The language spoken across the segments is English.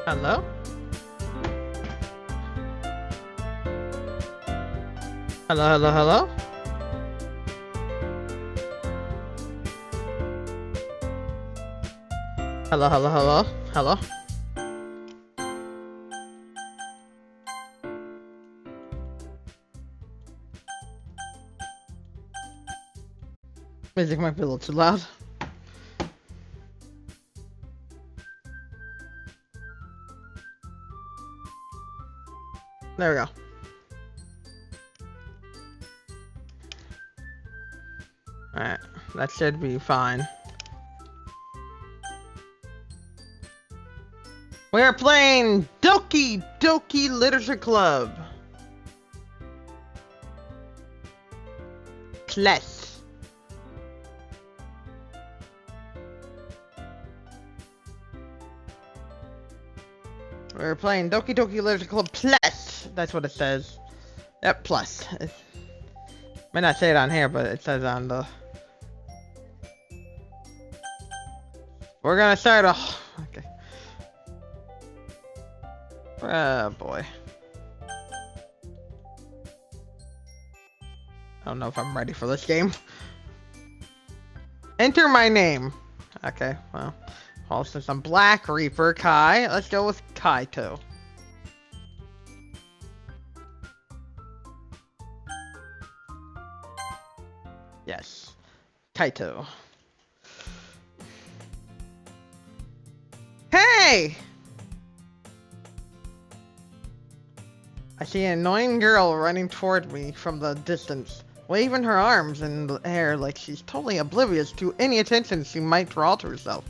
Hello? Hello, hello, hello? Hello, hello, hello? Hello? Music might be a little too loud. There we go. Alright, that should be fine. We are playing Doki Doki Literature Club. Plus. We're playing Doki Doki Literature Club Plus. That's what it says. Yep, plus. It may not say it on here, but it says on the... We're gonna start off... Okay. Oh boy. I don't know if I'm ready for this game. Enter my name. Okay, well, since I'm Black Reaper Kai, let's go with Kaito. Yes, Kaito. Hey! I see an annoying girl running toward me from the distance, waving her arms in the air like she's totally oblivious to any attention she might draw to herself.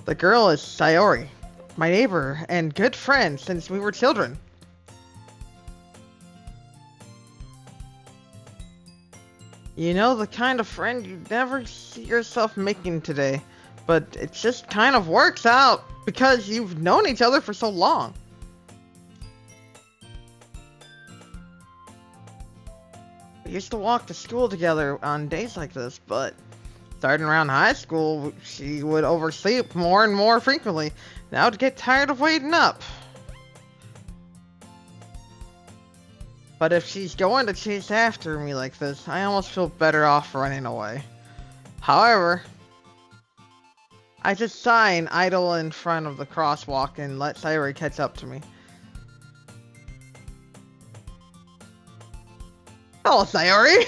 The girl is Sayori, my neighbor and good friend since we were children. You know, the kind of friend you never see yourself making today, but it just kind of works out because you've known each other for so long. We used to walk to school together on days like this, but starting around high school, she would oversleep more and more frequently, and I would get tired of waiting up. But if she's going to chase after me like this, I almost feel better off running away. However, I just sigh and idle in front of the crosswalk and let Sayori catch up to me. Hello, Sayori!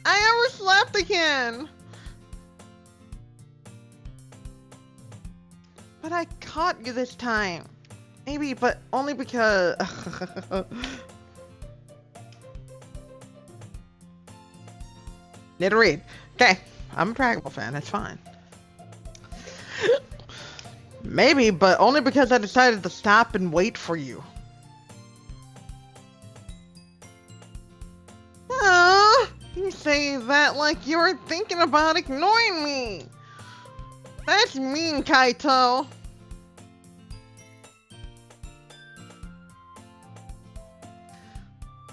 I overslept again! But I caught you this time. Maybe, but only because... Need to read. Okay, I'm a Dragon Ball fan, that's fine. Maybe, but only because I decided to stop and wait for you. You say that like you were thinking about ignoring me. That's mean, Kaito.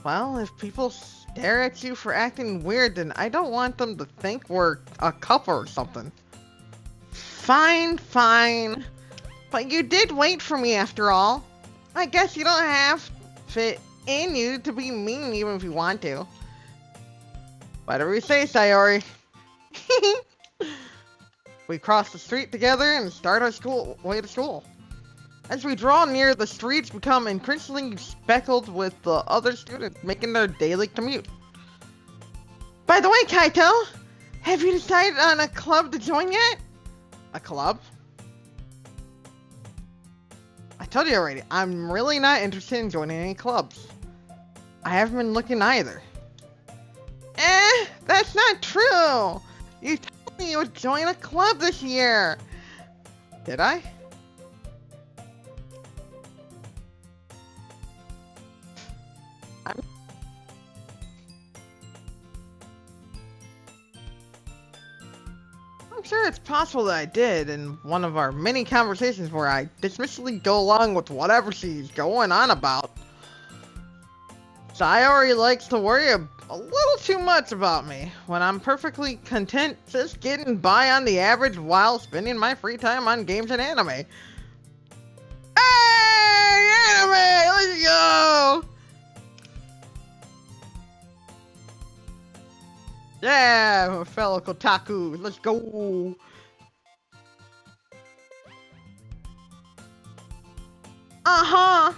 Well, if people stare at you for acting weird, then I don't want them to think we're a couple or something. Fine, fine. But you did wait for me after all. I guess you don't have it in you to be mean even if you want to. Whatever you say, Sayori. We cross the street together and start our way to school. As we draw near, the streets become increasingly speckled with the other students making their daily commute. By the way, Kaito, have you decided on a club to join yet? A club? I told you already, I'm really not interested in joining any clubs. I haven't been looking either. That's not true! You told me you would join a club this year! Did I? I'm sure it's possible that I did in one of our many conversations where I dismissively go along with whatever she's going on about. Sayori likes to worry a little too much about me when I'm perfectly content just getting by on the average while spending my free time on games and anime. Hey, anime! Let's go! Yeah, fellow kotaku, let's go! Uh-huh!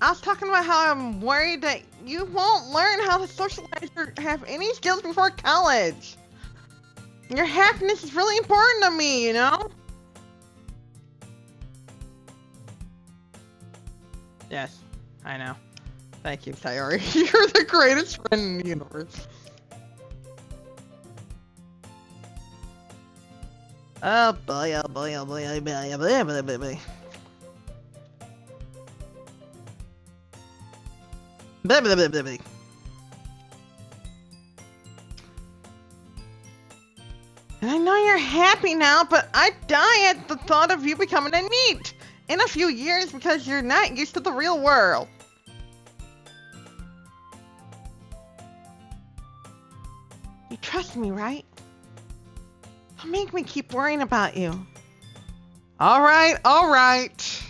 I was talking about how I'm worried that you won't learn how to socialize or have any skills before college. Your happiness is really important to me, you know? Yes, I know. Thank you, Sayori. You're the greatest friend in the universe. Oh boy, oh boy, oh boy, oh boy, oh boy, oh boy, oh boy, oh boy. Blah, blah, blah, blah, blah. And I know you're happy now, but I die at the thought of you becoming a NEET in a few years because you're not used to the real world. You trust me, right? Don't make me keep worrying about you. Alright, alright.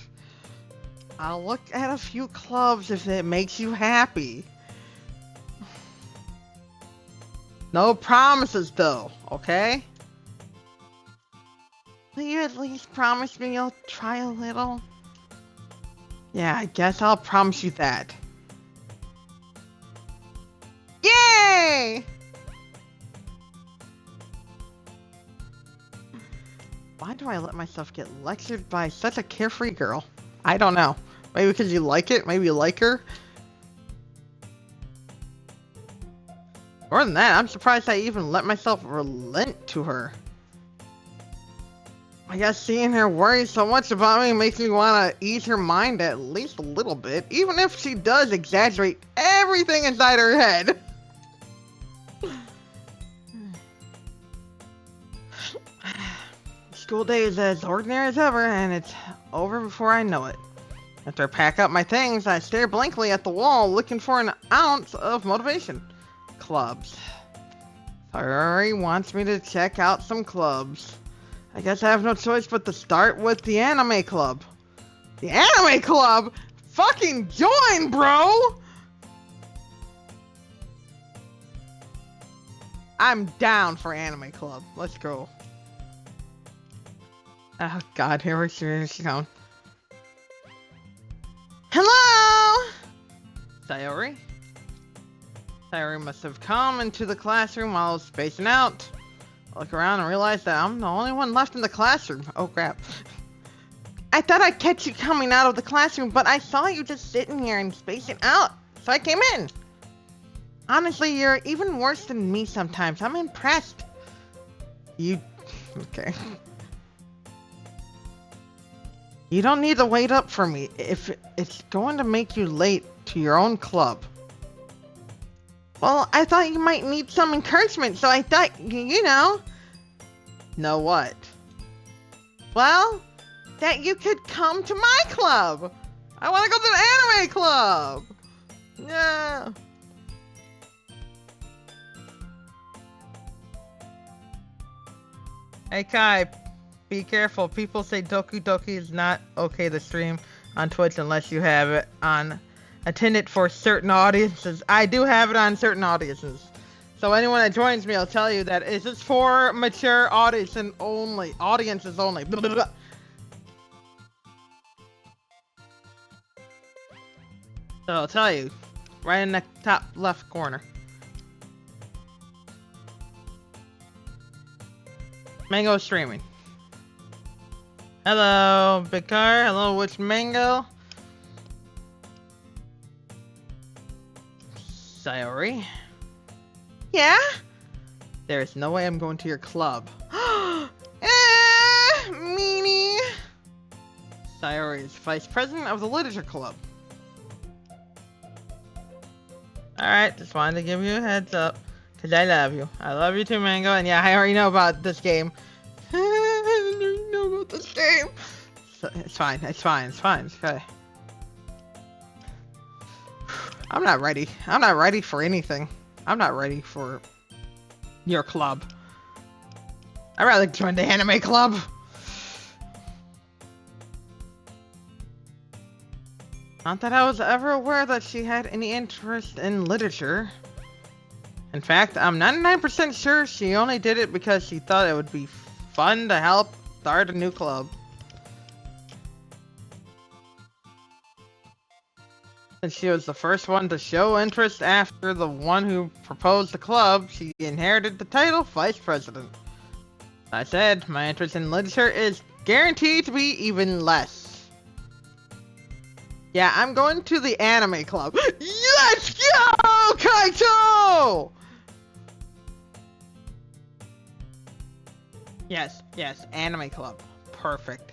I'll look at a few clubs if it makes you happy. No promises though, okay? Will you at least promise me you'll try a little? Yeah, I guess I'll promise you that. Yay! Why do I let myself get lectured by such a carefree girl? I don't know. Maybe because you like it? Maybe you like her? More than that, I'm surprised I even let myself relent to her. I guess seeing her worry so much about me makes me want to ease her mind at least a little bit, even if she does exaggerate everything inside her head. School day is as ordinary as ever, and it's over before I know it. After I pack up my things, I stare blankly at the wall, looking for an ounce of motivation. Clubs. Sayori wants me to check out some clubs. I guess I have no choice but to start with the anime club. The anime club? Fucking join, bro! I'm down for anime club. Let's go. Oh god, here she comes. Hello! Sayori? Sayori must have come into the classroom while I was spacing out. I look around and realize that I'm the only one left in the classroom. Oh crap. I thought I'd catch you coming out of the classroom, but I saw you just sitting here and spacing out, so I came in. Honestly, you're even worse than me sometimes. I'm impressed. You... okay. You don't need to wait up for me if it's going to make you late to your own club. Well, I thought you might need some encouragement, so I thought, you know... Know what? Well, that you could come to my club! I want to go to the anime club! Yeah. Hey Kai, be careful. People say Doki Doki is not okay to stream on Twitch unless you have it on intended for certain audiences. I do have it on certain audiences. So anyone that joins me, I'll tell you that it's just for mature audiences only. Audiences only. Blah, blah, blah. So I'll tell you, right in the top left corner. Mango streaming. Hello, Big Car. Hello, Witch Mango. Sayori. Yeah? There's no way I'm going to your club. Meanie. Sayori is vice president of the literature club. Alright, just wanted to give you a heads up. Because I love you. I love you too, Mango. And yeah, I already know about this game. I already know about this game. So, it's fine. It's fine. It's fine. It's okay. I'm not ready. I'm not ready for anything. I'm not ready for your club. I'd rather join the anime club. Not that I was ever aware that she had any interest in literature. In fact, I'm 99% sure she only did it because she thought it would be fun to help start a new club. Since she was the first one to show interest after the one who proposed the club, she inherited the title Vice President. I said, my interest in literature is guaranteed to be even less. Yeah, I'm going to the anime club. Let's go, Kaito! Yes, anime club. Perfect.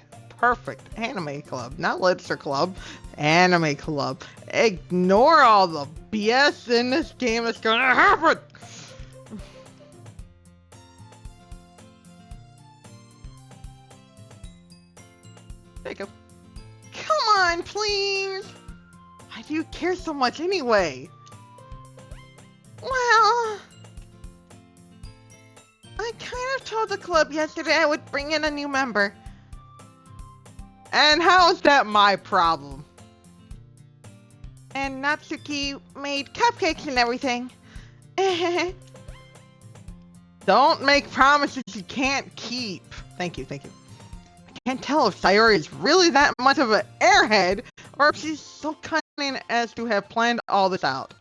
Anime club. Not literature club. Anime club. Ignore all the BS in this game that's gonna happen! Jacob. Come on, please! Why do you care so much anyway? Well, I kind of told the club yesterday I would bring in a new member. And how is that my problem? And Natsuki made cupcakes and everything. Don't make promises you can't keep. Thank you. I can't tell if Sayori is really that much of an airhead, or if she's so cunning as to have planned all this out.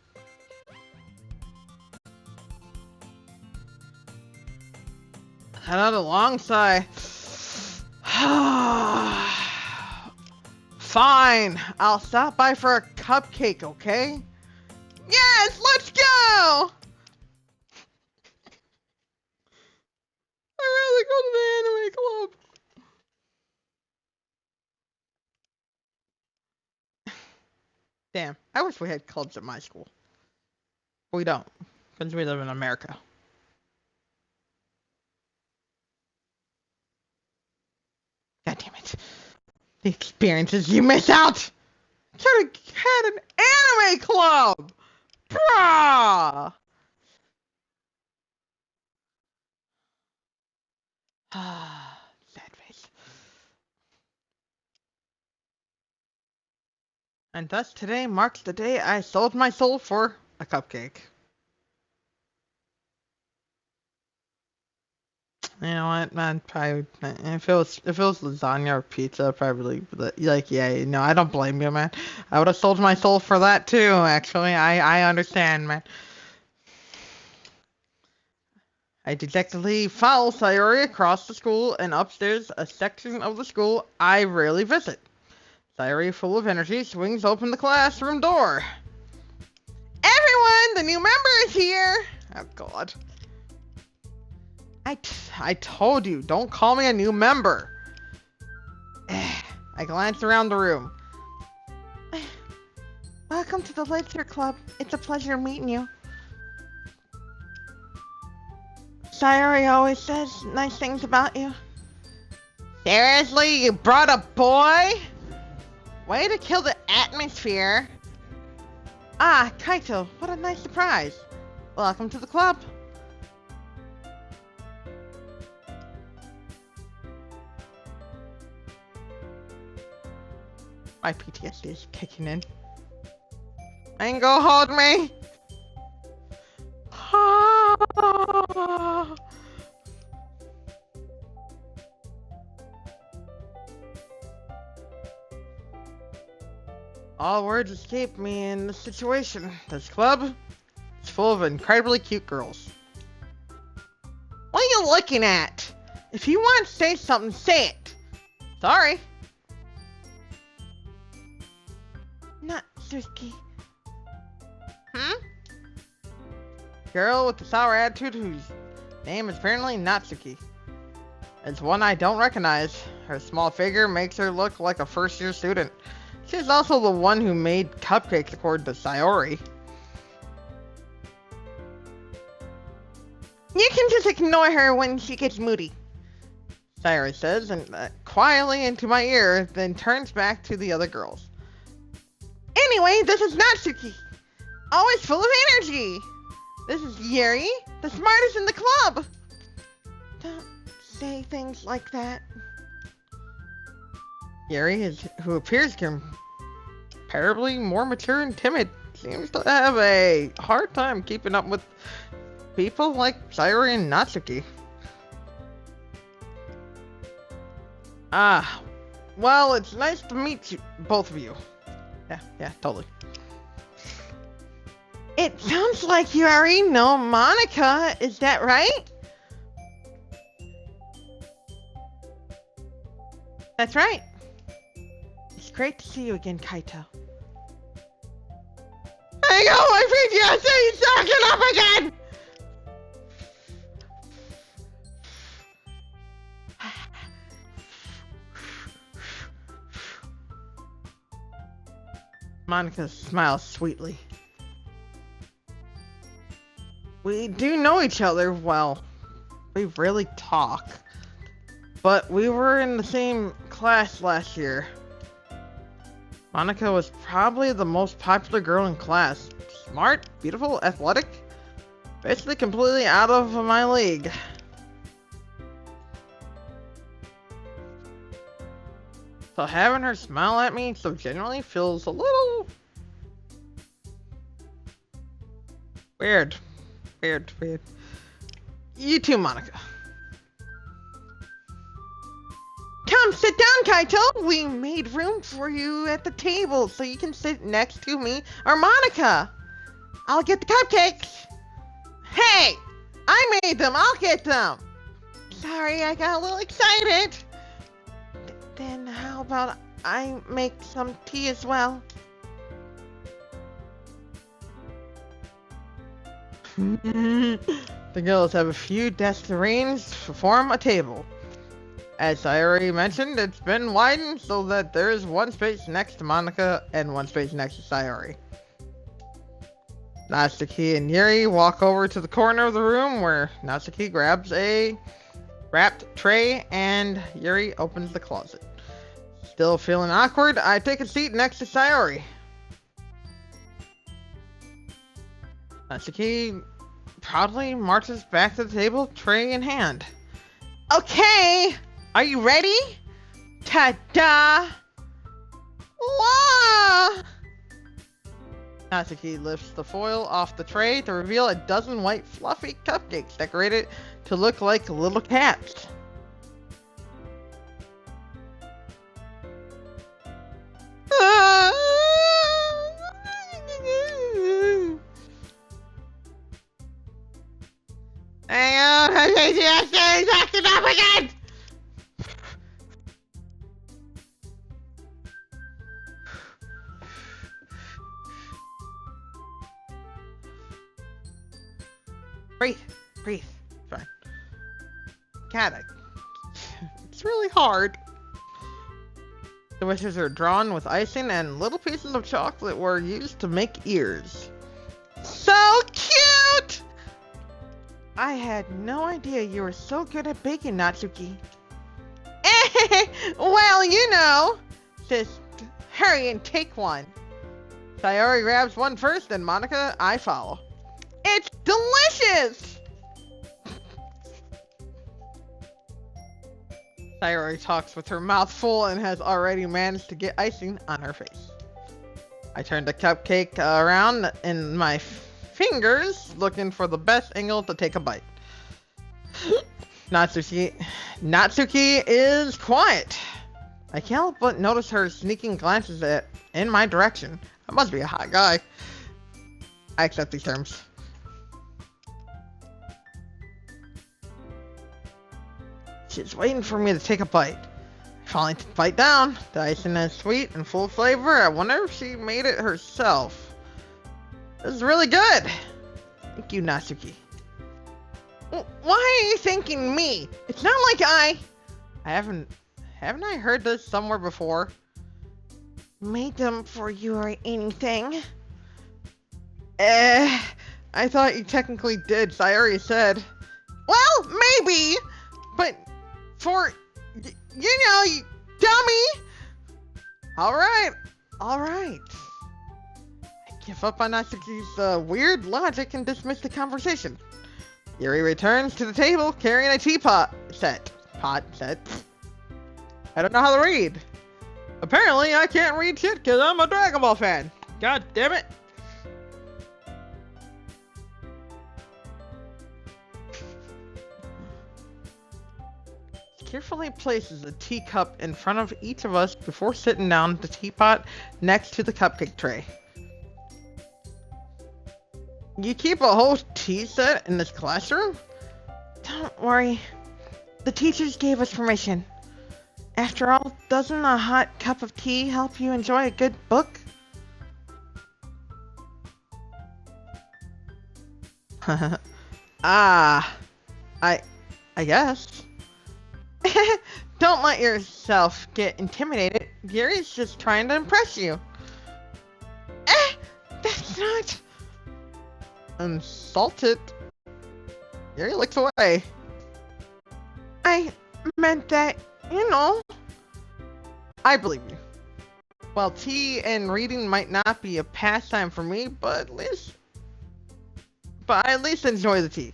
Had out a long sigh. Fine, I'll stop by for a cupcake, okay? Yes, let's go! I'd rather go to the anime club. Damn, I wish we had clubs at my school. We don't, because we live in America. God damn it. The experiences you miss out! Should have had an anime club! Brah! Sad face. And thus today marks the day I sold my soul for a cupcake. You know what, man? Probably if it was lasagna or pizza, probably like yeah. No, I don't blame you, man. I would have sold my soul for that too. Actually, I understand, man. I dejectedly follow Sayori across the school and upstairs a section of the school I rarely visit. Sayori, full of energy, swings open the classroom door. Everyone, the new member is here. Oh God. I told you, don't call me a new member. I glanced around the room. Welcome to the Literature Club. It's a pleasure meeting you. Sayori always says nice things about you. Seriously, you brought a boy? Way to kill the atmosphere. Ah, Kaito, what a nice surprise. Welcome to the club. My PTSD is kicking in. Ango, hold me! All words escape me in this situation. This club is full of incredibly cute girls. What are you looking at? If you want to say something, say it. Sorry. Natsuki. Girl with the sour attitude whose name is apparently Natsuki. It's one I don't recognize. Her small figure makes her look like a first-year student. She's also the one who made cupcakes according to Sayori. You can just ignore her when she gets moody, Sayori says, and quietly into my ear, then turns back to the other girls. Anyway, this is Natsuki. always full of energy. This is Yuri, the smartest in the club. Don't say things like that. Yuri, who appears comparably more mature and timid, seems to have a hard time keeping up with people like Sayori and Natsuki. Well, it's nice to meet you, both of you. Yeah, totally. It sounds like you already know Monica, is that right? That's right. It's great to see you again, Kaito. Hang on, my PTSD is stacking up again! Monica smiles sweetly. We do know each other well. We rarely talk. But we were in the same class last year. Monica was probably the most popular girl in class. Smart, beautiful, athletic. Basically completely out of my league. So having her smile at me so genuinely feels a little weird. Weird. You too, Monica. Come sit down, Kaito. We made room for you at the table so you can sit next to me or Monica. I'll get the cupcakes. Hey, I made them. I'll get them. Sorry, I got a little excited. Then how about I make some tea as well? The girls have a few desks arranged to form a table. As I already mentioned, it's been widened so that there is one space next to Monica and one space next to Sayori. Natsuki and Yuri walk over to the corner of the room where Natsuki grabs a wrapped tray and Yuri opens the closet. Still feeling awkward, I take a seat next to Sayori. Natsuki proudly marches back to the table, tray in hand. Okay, are you ready? Ta-da! Wah! Natsuki lifts the foil off the tray to reveal a dozen white fluffy cupcakes decorated to look like little cats. Hang on, he's acting up again! Breathe. Fine. Cat, it's really hard. The wishes are drawn with icing and little pieces of chocolate were used to make ears. So cute! I had no idea you were so good at baking, Natsuki. Well, you know. Just hurry and take one. Sayori grabs one first, and Monica, I follow. It's delicious! Sayori talks with her mouth full and has already managed to get icing on her face. I turn the cupcake around in my fingers, looking for the best angle to take a bite. Natsuki is quiet. I can't help but notice her sneaking glances in my direction. I must be a hot guy. I accept these terms. She's waiting for me to take a bite. I finally bite down. The icing is sweet and full of flavor. I wonder if she made it herself. This is really good. Thank you, Natsuki. Why are you thanking me? It's not like I haven't I heard this somewhere before? Made them for you or anything? I thought you technically did. Sayori said. Well, maybe, but for you dummy. All right. I give up on Natsuki's weird logic and dismiss the conversation. Yuri returns to the table carrying a teapot set. Pot set. I don't know how to read. Apparently, I can't read shit because I'm a Dragon Ball fan. God damn it. Carefully places a teacup in front of each of us before sitting down the teapot next to the cupcake tray. You keep a whole tea set in this classroom? Don't worry. The teachers gave us permission. After all, doesn't a hot cup of tea help you enjoy a good book? I guess. Don't let yourself get intimidated. Yuri's just trying to impress you. That's not... Insulted. Yuri looks away. I meant that, you know. I believe you. Well, tea and reading might not be a pastime for me, but I at least enjoy the tea.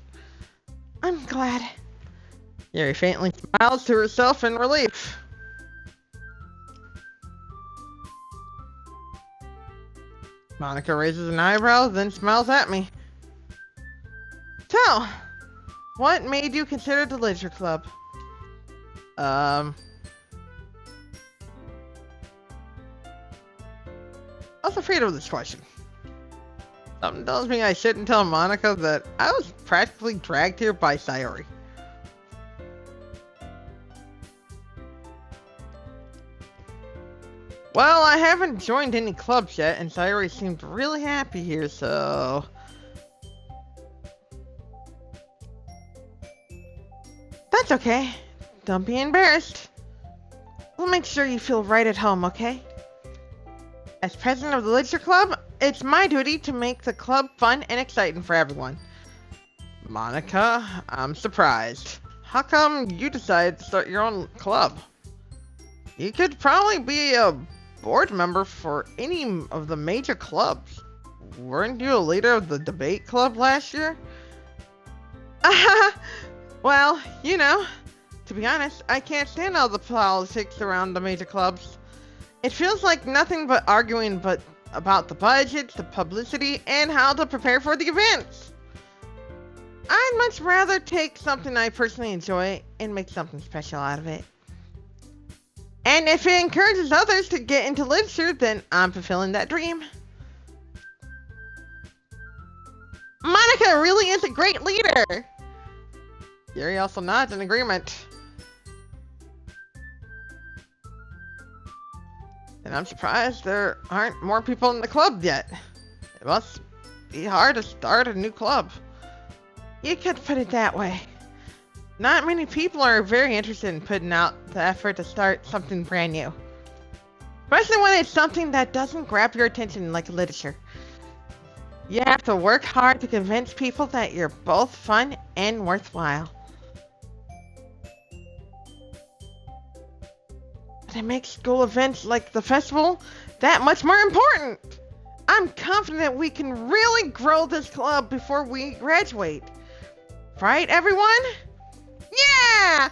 I'm glad. Yuri faintly smiles to herself in relief. Monica raises an eyebrow, then smiles at me. So, what made you consider the literature club? I was afraid of this question. Something tells me I shouldn't tell Monica that I was practically dragged here by Sayori. Well, I haven't joined any clubs yet, and Sayori seemed really happy here, so... That's okay. Don't be embarrassed. We'll make sure you feel right at home, okay? As president of the Literature Club, it's my duty to make the club fun and exciting for everyone. Monica, I'm surprised. How come you decided to start your own club? You could probably be a board member for any of the major clubs. Weren't you a leader of the debate club last year? Well, you know, to be honest, I can't stand all the politics around the major clubs. It feels like nothing but arguing about the budgets, the publicity, and how to prepare for the events. I'd much rather take something I personally enjoy and make something special out of it. And if it encourages others to get into literature, then I'm fulfilling that dream. Monica really is a great leader. Yuri also nods in agreement. And I'm surprised there aren't more people in the club yet. It must be hard to start a new club. You could put it that way. Not many people are very interested in putting out the effort to start something brand new. Especially when it's something that doesn't grab your attention like literature. You have to work hard to convince people that you're both fun and worthwhile. But it makes school events like the festival that much more important. I'm confident we can really grow this club before we graduate. Right, everyone? Yeah!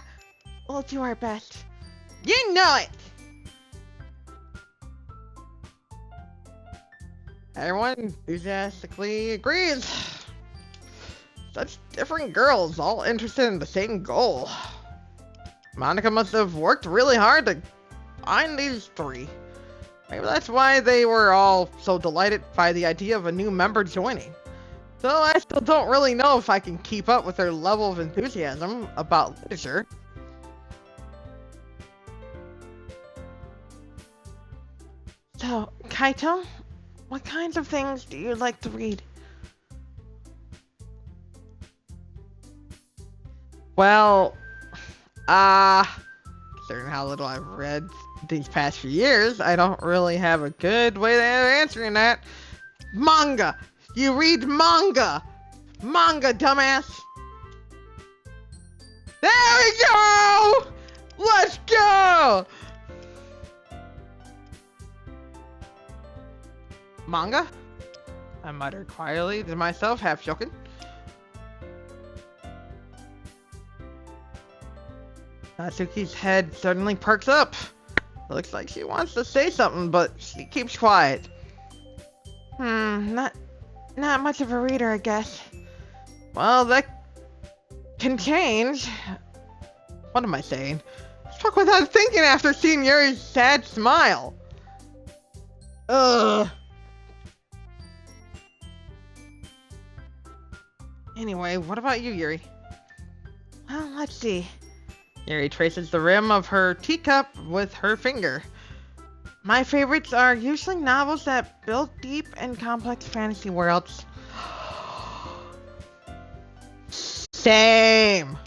We'll do our best. You know it! Everyone enthusiastically agrees. Such different girls, all interested in the same goal. Monica must have worked really hard to find these three. Maybe that's why they were all so delighted by the idea of a new member joining. Though I still don't really know if I can keep up with their level of enthusiasm about literature. So, Kaito, what kinds of things do you like to read? Well, considering how little I've read these past few years, I don't really have a good way of answering that. Manga! You read manga! Manga, dumbass! There we go! Let's go! Manga? I muttered quietly to myself, half joking. Natsuki's head suddenly perks up. It looks like she wants to say something, but she keeps quiet. Not much of a reader, I guess. Well, that can change. What am I saying? Spoke without thinking after seeing Yuri's sad smile. Ugh. Anyway, what about you, Yuri? Well, let's see. Yuri traces the rim of her teacup with her finger. My favorites are usually novels that build deep and complex fantasy worlds. Same.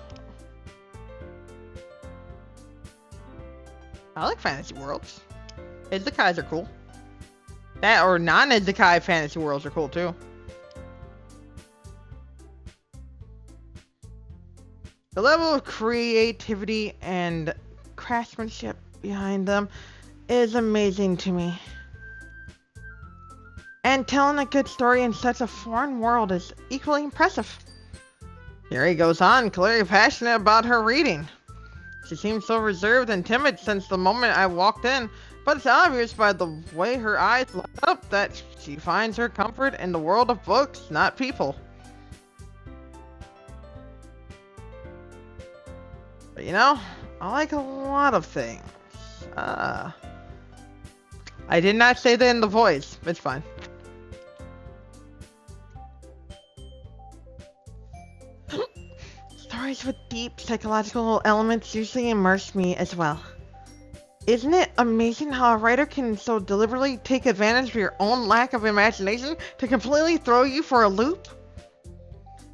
I like fantasy worlds. Izakais are cool. That or non-izakai fantasy worlds are cool too. The level of creativity and craftsmanship behind them is amazing to me. And telling a good story in such a foreign world is equally impressive. Yuri goes on, clearly passionate about her reading. She seems so reserved and timid since the moment I walked in, but it's obvious by the way her eyes light up that she finds her comfort in the world of books, not people. But you know, I like a lot of things. I did not say that in the voice. It's fine. Stories with deep psychological elements usually immerse me as well. Isn't it amazing how a writer can so deliberately take advantage of your own lack of imagination to completely throw you for a loop?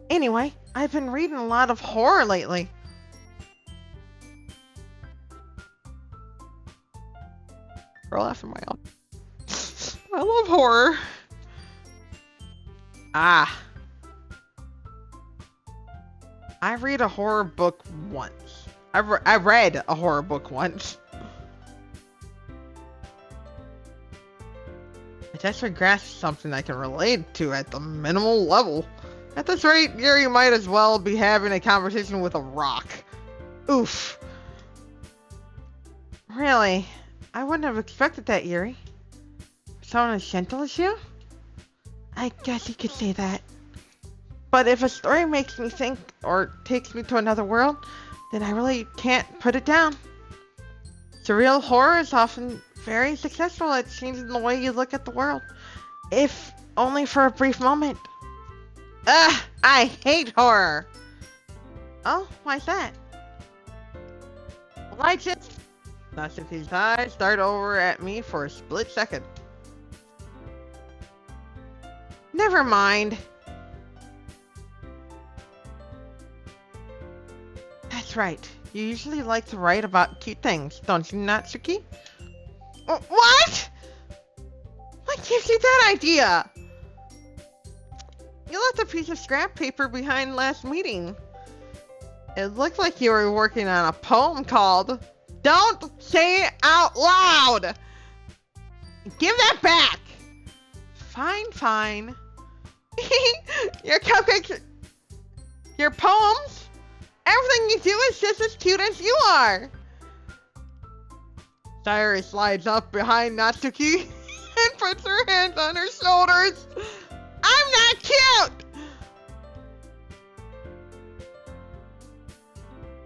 Anyway, I've been reading a lot of horror lately. Girl after my own. I love horror. I read a horror book once. I read a horror book once. I just grasped something I can relate to at the minimal level. At this rate, Yuri might as well be having a conversation with a rock. Oof. Really? I wouldn't have expected that, Yuri. Someone as gentle as you? I guess you could say that. But if a story makes me think or takes me to another world, then I really can't put it down. Surreal horror is often very successful at changing the way you look at the world, if only for a brief moment. I hate horror! Oh, why's that? Well, I just... Natsuki's eyes start over at me for a split second. Never mind. That's right. You usually like to write about cute things, don't you, Natsuki? What? What gives you that idea? You left a piece of scrap paper behind last meeting. It looked like you were working on a poem called Don't Say It Out Loud! Give that back! Fine, fine. Your cupcakes... Your poems? Everything you do is just as cute as you are! Sayuri slides up behind Natsuki and puts her hands on her shoulders. I'm not cute!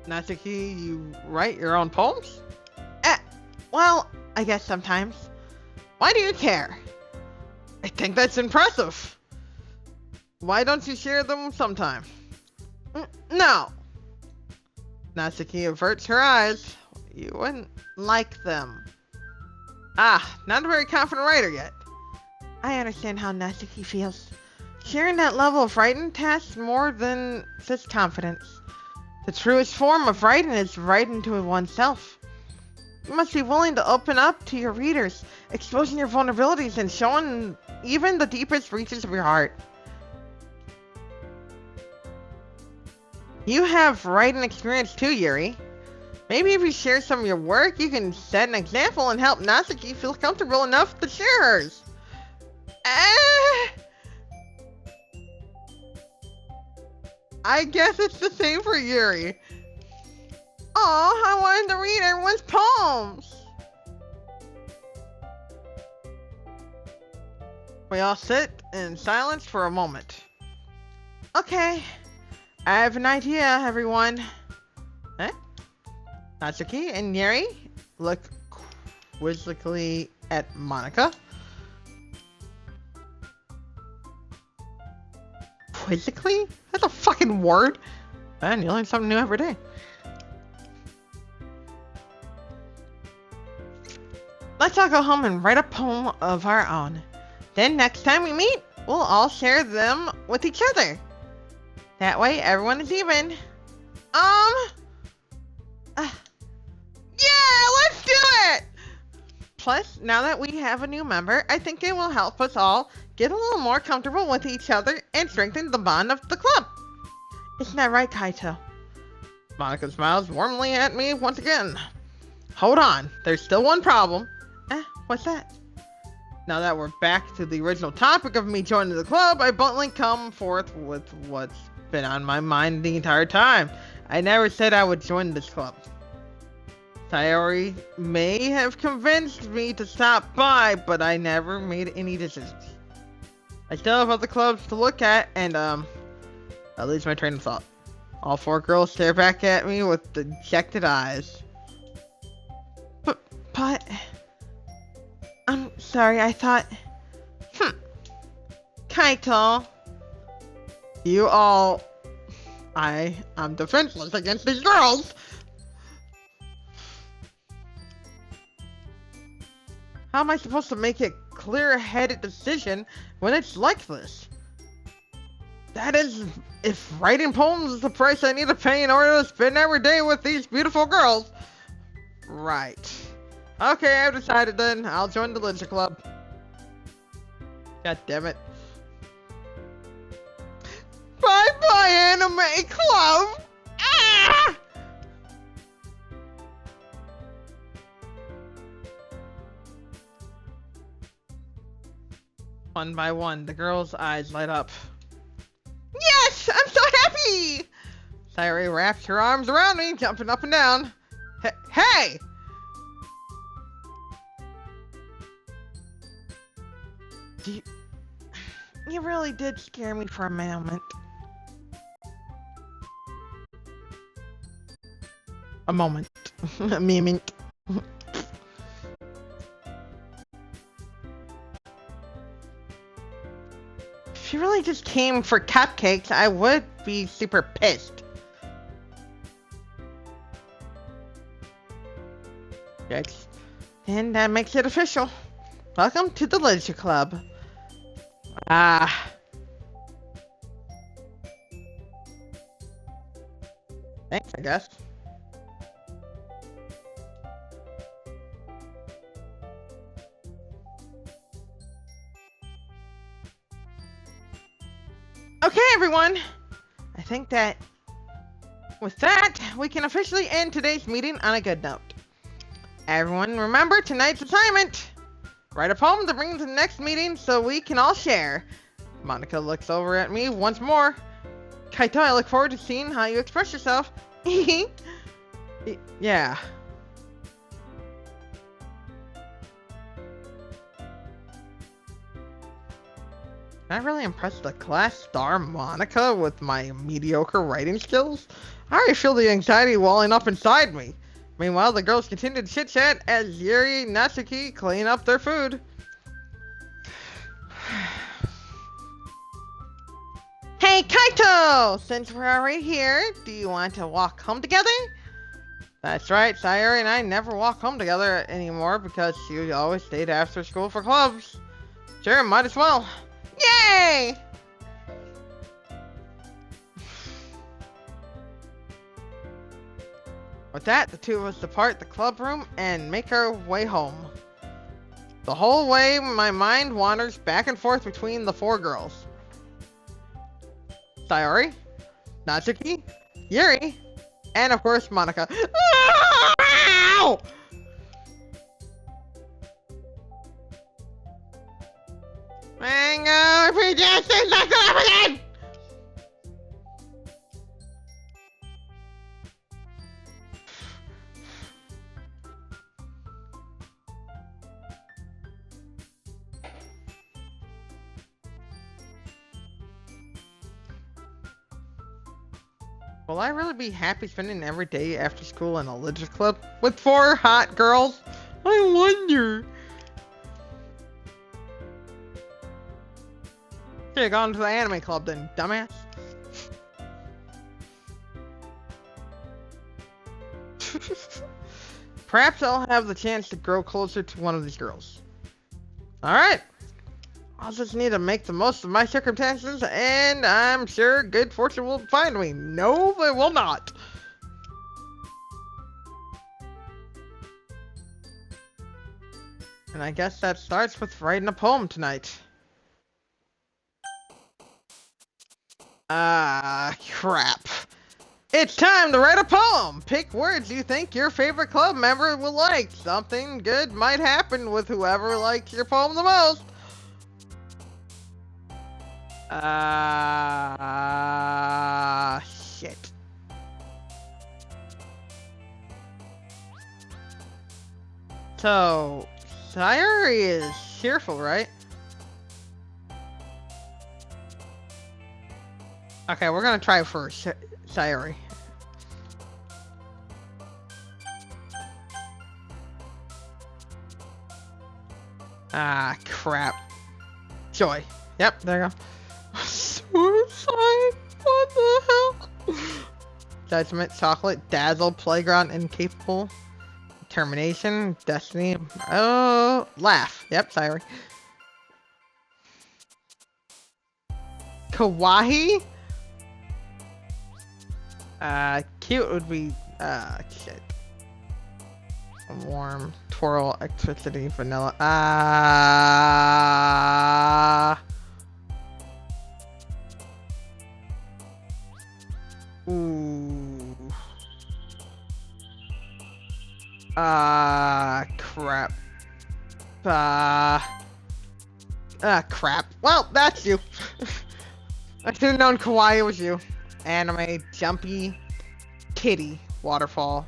Natsuki, you write your own poems? Well, I guess sometimes. Why do you care? I think that's impressive. Why don't you share them sometime? No. Natsuki averts her eyes. You wouldn't like them. Not a very confident writer yet. I understand how Natsuki feels. Sharing that level of writing tasks more than just confidence. The truest form of writing is writing to oneself. You must be willing to open up to your readers, exposing your vulnerabilities and showing even the deepest reaches of your heart. You have writing experience too, Yuri. Maybe if you share some of your work, you can set an example and help Natsuki feel comfortable enough to share hers. I guess it's the same for Yuri. Oh, I wanted to read everyone's poems. We all sit in silence for a moment. Okay, I have an idea, everyone. Eh? Natsuki and Yuri look quizzically at Monica. Quizzically? That's a fucking word. Man, you learn something new every day. Let's all go home and write a poem of our own. Then next time we meet, we'll all share them with each other. That way everyone is even. Yeah, let's do it! Plus, now that we have a new member, I think it will help us all get a little more comfortable with each other and strengthen the bond of the club. Isn't that right, Kaito? Monica smiles warmly at me once again. Hold on, there's still one problem. What's that? Now that we're back to the original topic of me joining the club, I bluntly come forth with what's been on my mind the entire time. I never said I would join this club. Sayori may have convinced me to stop by, but I never made any decisions. I still have other clubs to look at, and I lose my train of thought. All four girls stare back at me with dejected eyes. But... I'm sorry, I thought... Kaito. You all... I'm defenseless against these girls. How am I supposed to make a clear-headed decision when it's like this? That is, if writing poems is the price I need to pay in order to spend every day with these beautiful girls. Right. Okay, I've decided then. I'll join the Literature Club. God damn it. Bye-bye, Anime Club! Ah! One by one, the girl's eyes light up. Yes! I'm so happy! Sayori wraps her arms around me, jumping up and down. Hey! You really did scare me for a moment. A moment. A moment. If you really just came for cupcakes, I would be super pissed. Yikes. And that makes it official. Welcome to the Literature Club. Thanks, I guess. Okay, everyone. I think that with that, we can officially end today's meeting on a good note. Everyone, remember tonight's assignment. Write a poem to bring to the next meeting so we can all share. Monica looks over at me once more. Kaito, I look forward to seeing how you express yourself. Yeah. Can I really impress the class star Monica with my mediocre writing skills? I already feel the anxiety welling up inside me. Meanwhile, the girls continue to chit-chat as Yuri and Natsuki clean up their food. Hey, Kaito! Since we're already here, do you want to walk home together? That's right, Sayori and I never walk home together anymore because she always stayed after school for clubs. Sure, might as well. Yay! With that, the two of us depart the club room and make our way home. The whole way, my mind wanders back and forth between the four girls. Sayori, Natsuki, Yuri, and of course, Monica. Ow! Mango, if we just is not gonna happen again! Will I really be happy spending every day after school in a literature club with 4 hot girls? I wonder. Should've gone to the anime club then, dumbass. Perhaps I'll have the chance to grow closer to one of these girls. Alright. I'll just need to make the most of my circumstances, and I'm sure good fortune will find me. No, it will not. And I guess that starts with writing a poem tonight. Ah, crap. It's time to write a poem! Pick words you think your favorite club member will like. Something good might happen with whoever likes your poem the most. Shit. So, Sayuri is cheerful, right? Okay, we're gonna try for Sayuri. Ah, crap. Joy. Yep, there you go. Suicide? What the hell? Judgment, chocolate, dazzle, playground, incapable, determination, destiny. Oh, laugh. Yep, Sayuri. Kawaii? Cute would be, shit. Warm, twirl, electricity, vanilla. Ooh. Crap. Crap. Well, that's you. I should have known Kawaii was you. Anime, jumpy, kitty, waterfall,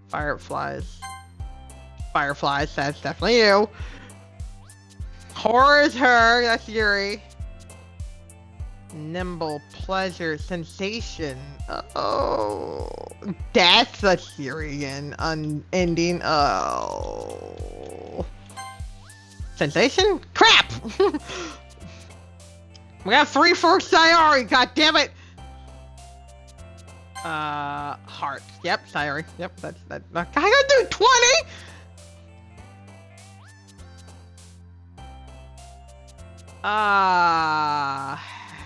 fireflies. Fireflies, that's definitely you. Horror is her, that's Yuri. Nimble, pleasure, sensation. Oh, that's Yuri again. Unending. Oh, sensation. Crap. We got 3 for Sayuri. God damn it. Heart. Yep, Sayuri. Yep, that's that. I gotta do 20.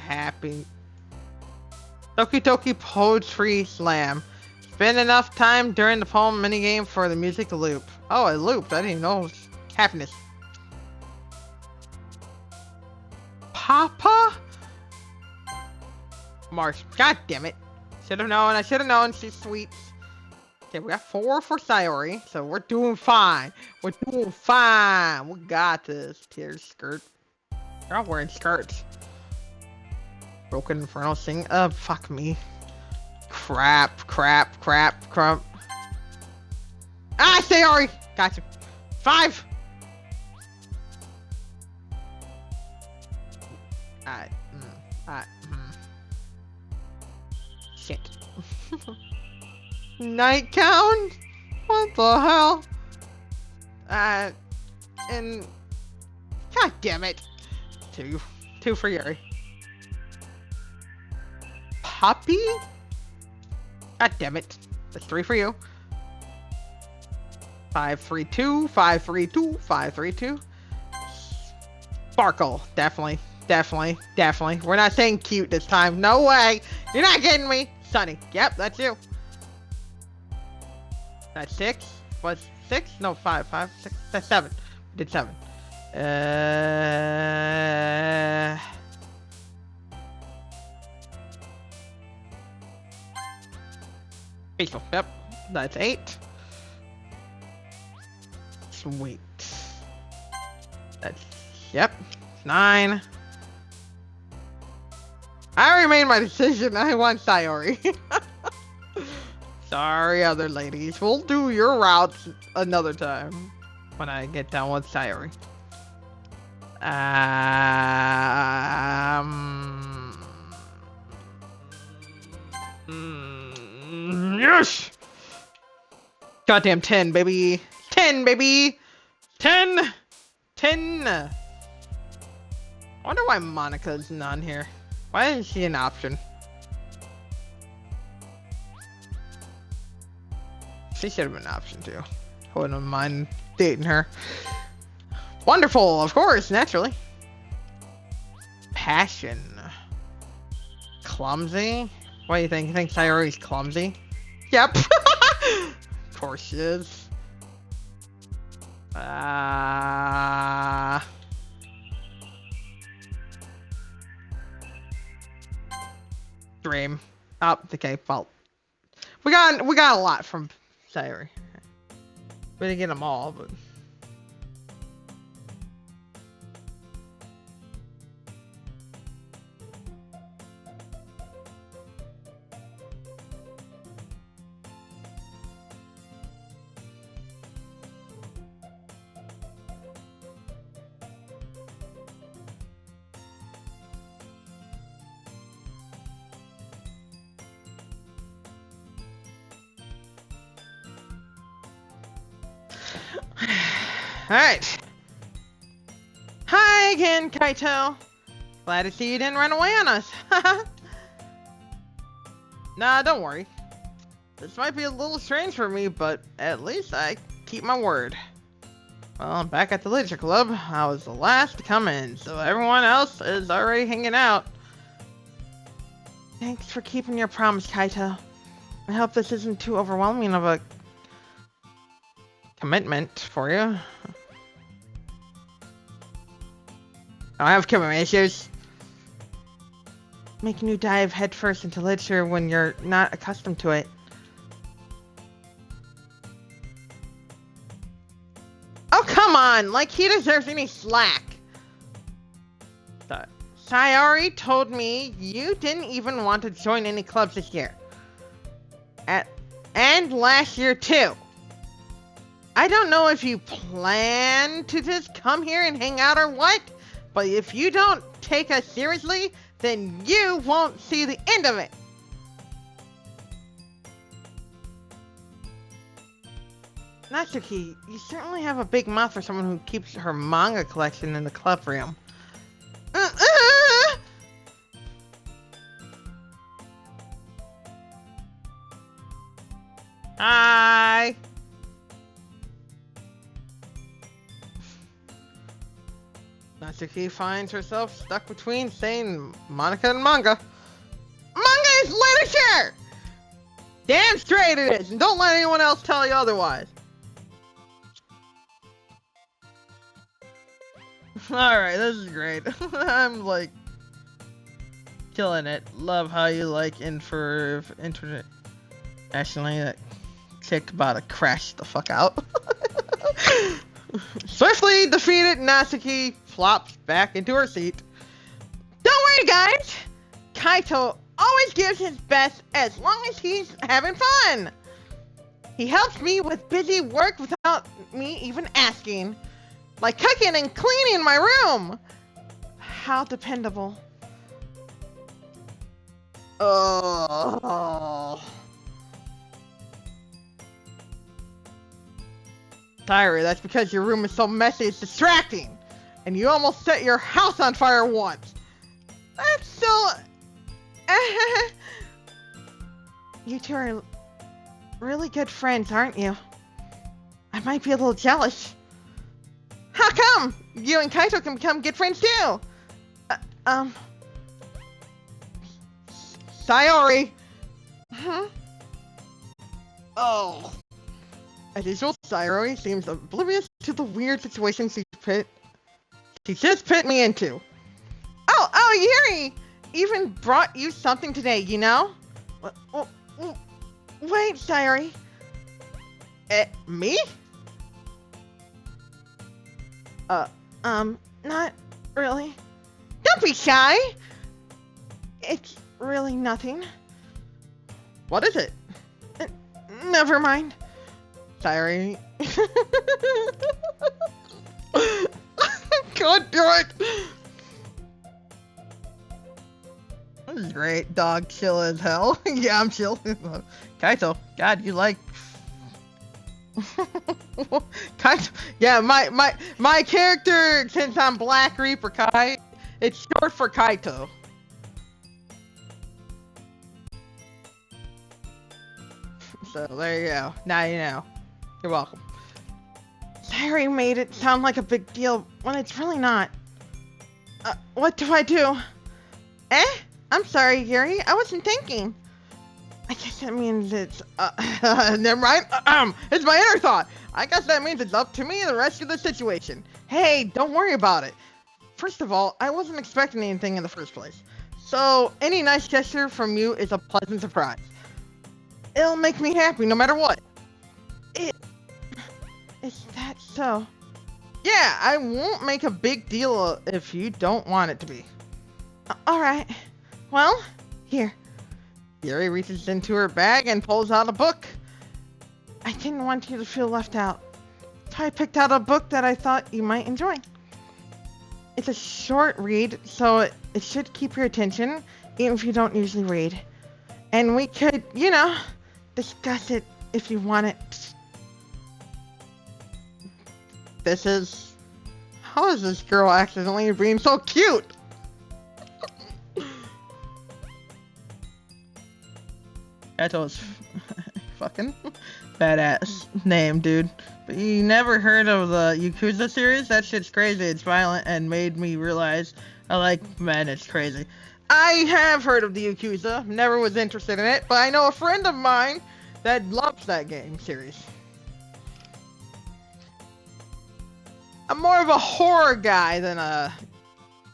Happy. Doki Doki Poetry Slam. Spend enough time during the poem minigame for the music to loop. Oh, it looped. I didn't even know it was happiness. Papa? Marsh. God damn it. Should have known. I should have known. She's sweet. Okay, we got 4 for Sayuri, so we're doing fine. We're doing fine. We got this. Tears skirt. They're all wearing skirts. Broken Infernal Sing. Fuck me. Crap. Ah, Sayuri! Got you. 5! Shit. Night count? What the hell? And... God damn it. 2 for Yuri. Puppy? God damn it. That's 3 for you. 5, 3, 2, 5, 3, 2, 5, 3, 2. Sparkle. Definitely. We're not saying cute this time. No way. You're not kidding me. Sunny. Yep, that's you. That's 6. Was 6? No, 5. 6. That's 7. We did 7. Faithful. Yep. That's 8. Sweet. That's... Yep. 9. I already made my decision. I want Sayuri. Sorry, other ladies. We'll do your routes another time. When I get done with Sayuri. Yes! Goddamn 10, baby. 10, baby. 10. 10. I wonder why Monica's not here. Why isn't she an option? She should have been an option too. I wouldn't mind dating her. Wonderful, of course, naturally. Passion. Clumsy? What do you think? You think Sayori's clumsy? Yep. Of course she is. Dream. Oh, okay, well. We got a lot from Sayori. We didn't get them all, but... Alright. Hi again, Kaito. Glad to see you didn't run away on us. Nah, don't worry. This might be a little strange for me, but at least I keep my word. Well, I'm back at the Literature Club. I was the last to come in, so everyone else is already hanging out. Thanks for keeping your promise, Kaito. I hope this isn't too overwhelming of a commitment for you. I don't have commitment issues. Making you dive headfirst into literature when you're not accustomed to it. Oh, come on! Like he deserves any slack. Sayori told me you didn't even want to join any clubs this year. And last year, too. I don't know if you plan to just come here and hang out or what, but if you don't take us seriously, then you won't see the end of it. Natsuki, you certainly have a big mouth for someone who keeps her manga collection in the club room. Hi. Natsuki finds herself stuck between saying Monica and manga. Manga is literature! Damn straight it is, and don't let anyone else tell you otherwise. Alright, this is great. I'm like killing it. Love how you like internationally that chick about to crash the fuck out. Swiftly defeated, Natsuki flops back into her seat. Don't worry, guys! Kaito always gives his best as long as he's having fun. He helps me with busy work without me even asking. Like cooking and cleaning my room. How dependable. Oh. Sayori, that's because your room is so messy it's distracting. And you almost set your house on fire once. That's so... You two are really good friends, aren't you? I might be a little jealous. How come? You and Kaito can become good friends too. Sayori. Huh? Oh. As usual, Sayori seems oblivious to the weird situation she just put me into. Oh, Yuri! Even brought you something today, you know? Wait, Sayori. Me? Not really. Don't be shy! It's really nothing. What is it? Never mind. Sayori. Can't do it! Great dog, chill as hell. Yeah, I'm chill. Kaito, God, you like Kaito. Yeah, my character, since I'm Black Reaper Kai, it's short for Kaito. So there you go. Now you know. You're welcome. Harry made it sound like a big deal when it's really not. What do I do? Eh? I'm sorry, Yuri. I wasn't thinking. I guess that means it's, never mind. It's my inner thought. I guess that means it's up to me to rescue the situation. Hey, don't worry about it. First of all, I wasn't expecting anything in the first place. So, any nice gesture from you is a pleasant surprise. It'll make me happy no matter what. Is that so? Yeah, I won't make a big deal if you don't want it to be. Alright. Well, here. Yuri reaches into her bag and pulls out a book. I didn't want you to feel left out, so I picked out a book that I thought you might enjoy. It's a short read, so it should keep your attention, even if you don't usually read. And we could, discuss it if you want it. How is this girl accidentally being so cute? Kato's fucking badass name, dude. But you never heard of the Yakuza series? That shit's crazy. It's violent and made me realize I like men. It's crazy. I have heard of the Yakuza. Never was interested in it, but I know a friend of mine that loves that game series. I'm more of a horror guy than a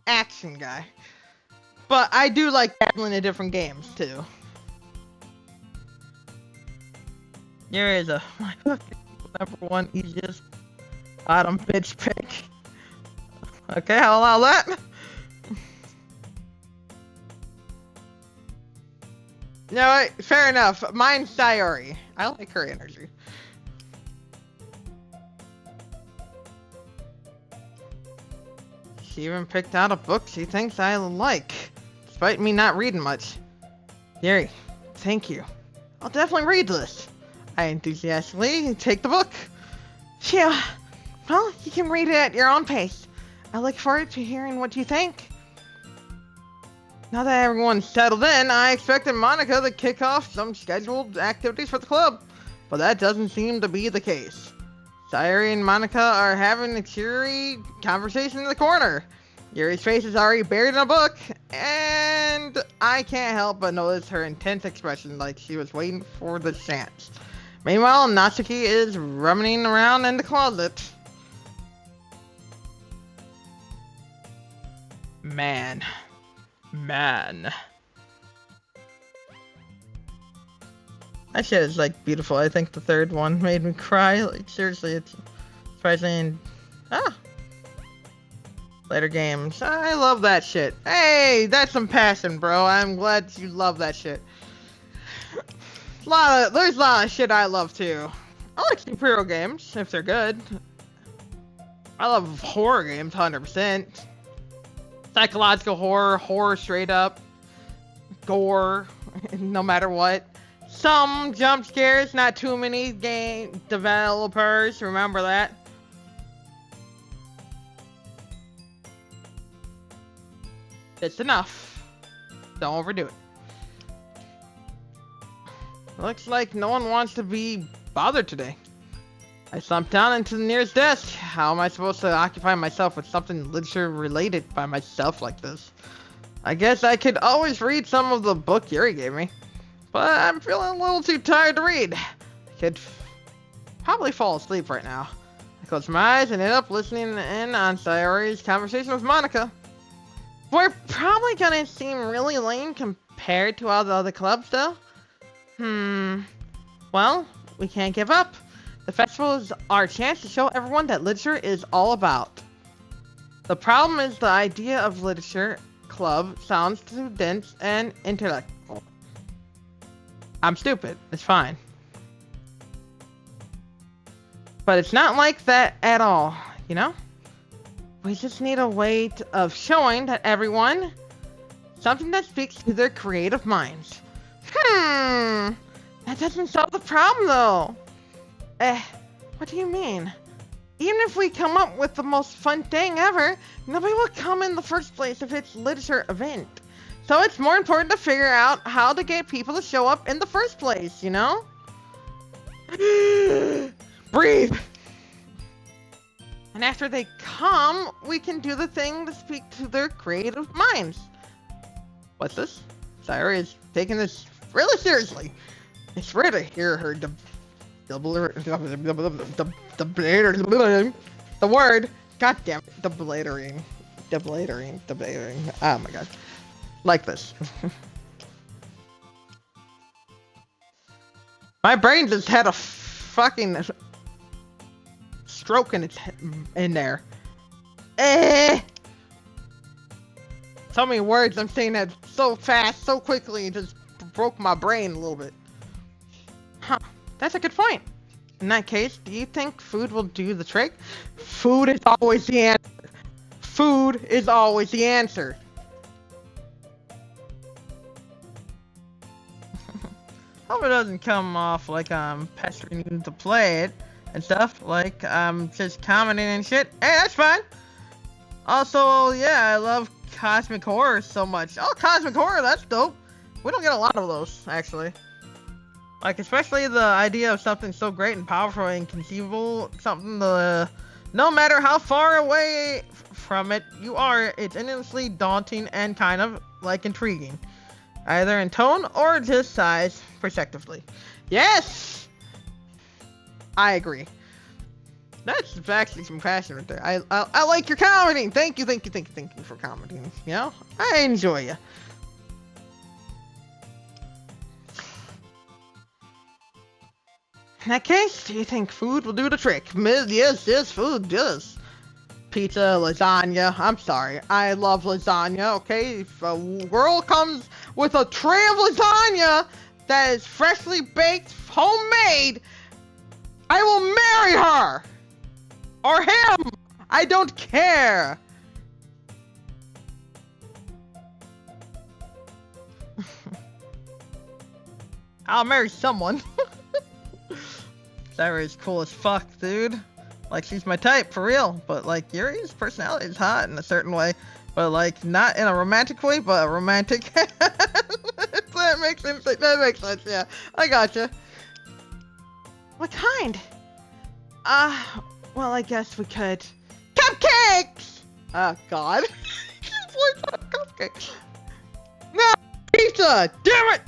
action guy. But I do like dabbling in different games, too. Here is my number one easiest bottom bitch pick. Okay, I'll allow that. No, fair enough. Mine's Sayori. I like her energy. She even picked out a book she thinks I like, despite me not reading much. Yuri, thank you. I'll definitely read this. I enthusiastically take the book. Phew. Well, you can read it at your own pace. I look forward to hearing what you think. Now that everyone's settled in, I expected Monica to kick off some scheduled activities for the club, but that doesn't seem to be the case. Sayori and Monica are having a cheery conversation in the corner. Yuri's face is already buried in a book, and I can't help but notice her intense expression like she was waiting for the chance. Meanwhile, Natsuki is rummaging around in the closet. Man. That shit is like beautiful. I think the third one made me cry. Like seriously, it's surprising. Later games. I love that shit. Hey, that's some passion, bro. I'm glad you love that shit. There's a lot of shit I love too. I like superhero games if they're good. I love horror games 100%. Psychological horror straight up, gore, no matter what. Some jump scares, not too many game developers, remember that. It's enough. Don't overdo it. Looks like no one wants to be bothered today. I slumped down into the nearest desk. How am I supposed to occupy myself with something literature related by myself like this? I guess I could always read some of the book Yuri gave me. But I'm feeling a little too tired to read. I could probably fall asleep right now. I closed my eyes and ended up listening in on Sayori's conversation with Monica. We're probably gonna seem really lame compared to all the other clubs though. Well, we can't give up. The festival is our chance to show everyone that literature is all about. The problem is the idea of literature club sounds too dense and intellectual. I'm stupid. It's fine. But it's not like that at all, you know? We just need a way of showing that everyone Something that speaks to their creative minds. That doesn't solve the problem though. What do you mean? Even if we come up with the most fun thing ever, nobody will come in the first place if it's a literature event. So it's more important to figure out how to get people to show up in the first place, you know? Breathe! And after they come, we can do the thing to speak to their creative minds. What's this? Sayori is taking this really seriously. It's rare to hear her the word. God damn it. Deblatering. Oh my god. Like this. My brain just had a fucking stroke in there. So many words I'm saying that so fast, so quickly, it just broke my brain a little bit. Huh, that's a good point. In that case, do you think food will do the trick? Food is always the answer. Food is always the answer. Hope it doesn't come off like I'm pestering you to play it and stuff, like I'm just commenting and shit. Hey, that's fine. Also, yeah, I love cosmic horror so much. Oh, cosmic horror, that's dope. We don't get a lot of those, actually. Like, especially the idea of something so great and powerful and conceivable, something no matter how far away from it you are, it's endlessly daunting and kind of, like, intriguing. Either in tone or just size, respectively. Yes! I agree. That's actually some passion right there. I like your commenting. Thank you for commenting. You know, I enjoy you. In that case, do you think food will do the trick? Yes, food does. Pizza, lasagna. I'm sorry. I love lasagna, okay? If a girl comes with a tray of lasagna that is freshly baked, homemade, I will marry her! Or him! I don't care! I'll marry someone. Sayori's cool as fuck, dude. Like, she's my type, for real. But, like, Yuri's personality is hot in a certain way. But, like, not in a romantic way, but a romantic. That makes sense. That makes sense, yeah. I gotcha. What kind? Well, I guess we could. Cupcakes! Oh, God. Cupcakes. No! Pizza! Damn it!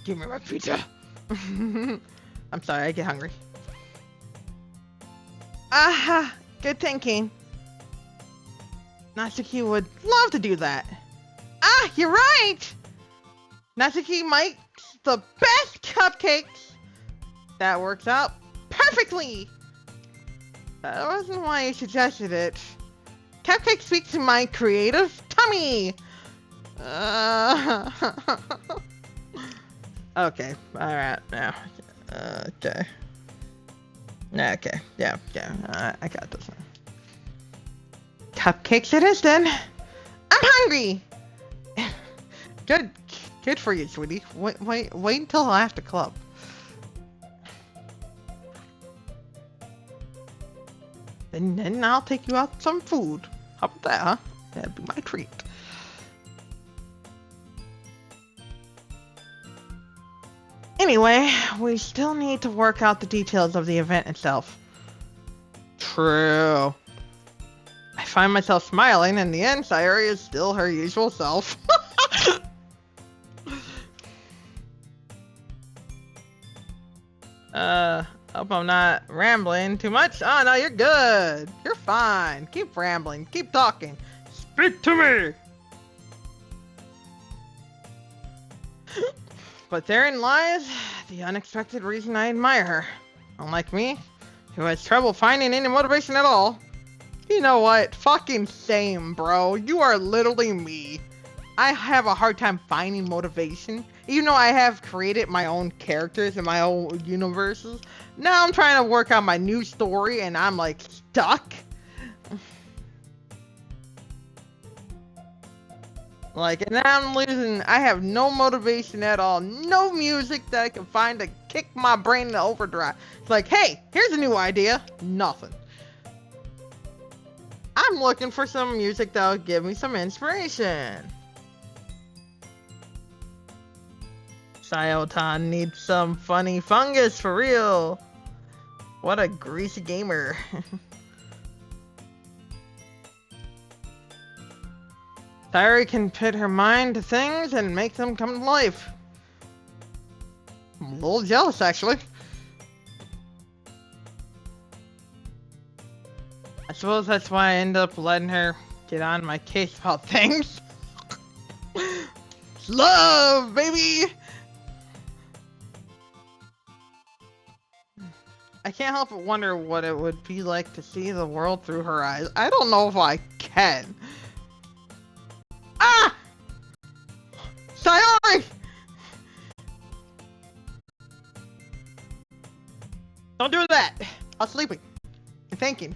Give me my pizza. I'm sorry, I get hungry. Aha! Good thinking. Natsuki would love to do that. Ah, you're right! Natsuki makes the best cupcakes! That works out perfectly! That wasn't why you suggested it. Cupcakes speak to my creative tummy! Okay, alright, now. Okay. Okay, yeah, I got this one. Cupcakes it is then. I'm hungry! Good for you, sweetie. Wait until after club. And then I'll take you out some food. How about that, huh? That'd be my treat. Anyway, we still need to work out the details of the event itself. True. I find myself smiling, and in the end, Sayori is still her usual self. Hope I'm not rambling too much. Oh, no, you're good. You're fine. Keep rambling. Keep talking. Speak to me! But therein lies the unexpected reason I admire her. Unlike me, who has trouble finding any motivation at all. You know what? Fucking same, bro. You are literally me. I have a hard time finding motivation. Even though I have created my own characters and my own universes. Now I'm trying to work out my new story and I'm like stuck. Like, and now I'm losing. I have no motivation at all. No music that I can find to kick my brain into overdrive. It's like, hey, here's a new idea. Nothing. I'm looking for some music that'll give me some inspiration. Sayotan needs some funny fungus for real. What a greasy gamer. Sayori can put her mind to things and make them come to life. I'm a little jealous, actually. I suppose that's why I end up letting her get on my case about things. Love, baby! I can't help but wonder what it would be like to see the world through her eyes. I don't know if I can. Ah! Sayori! Don't do that! I'm sleeping. I'm thinking.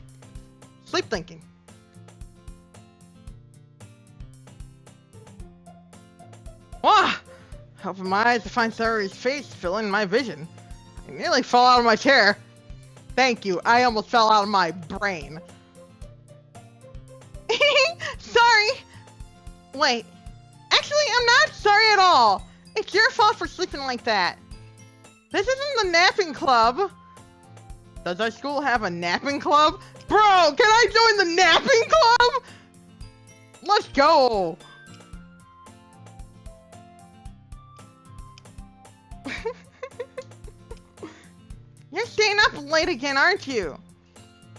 Sleep thinking. Wah! Open my eyes to find Sayori's face filling my vision. I nearly fell out of my chair. Thank you, I almost fell out of my brain. Sorry! Wait. Actually, I'm not sorry at all. It's your fault for sleeping like that. This isn't the napping club. Does our school have a napping club? Bro, can I join the napping club? Let's go. You're staying up late again, aren't you?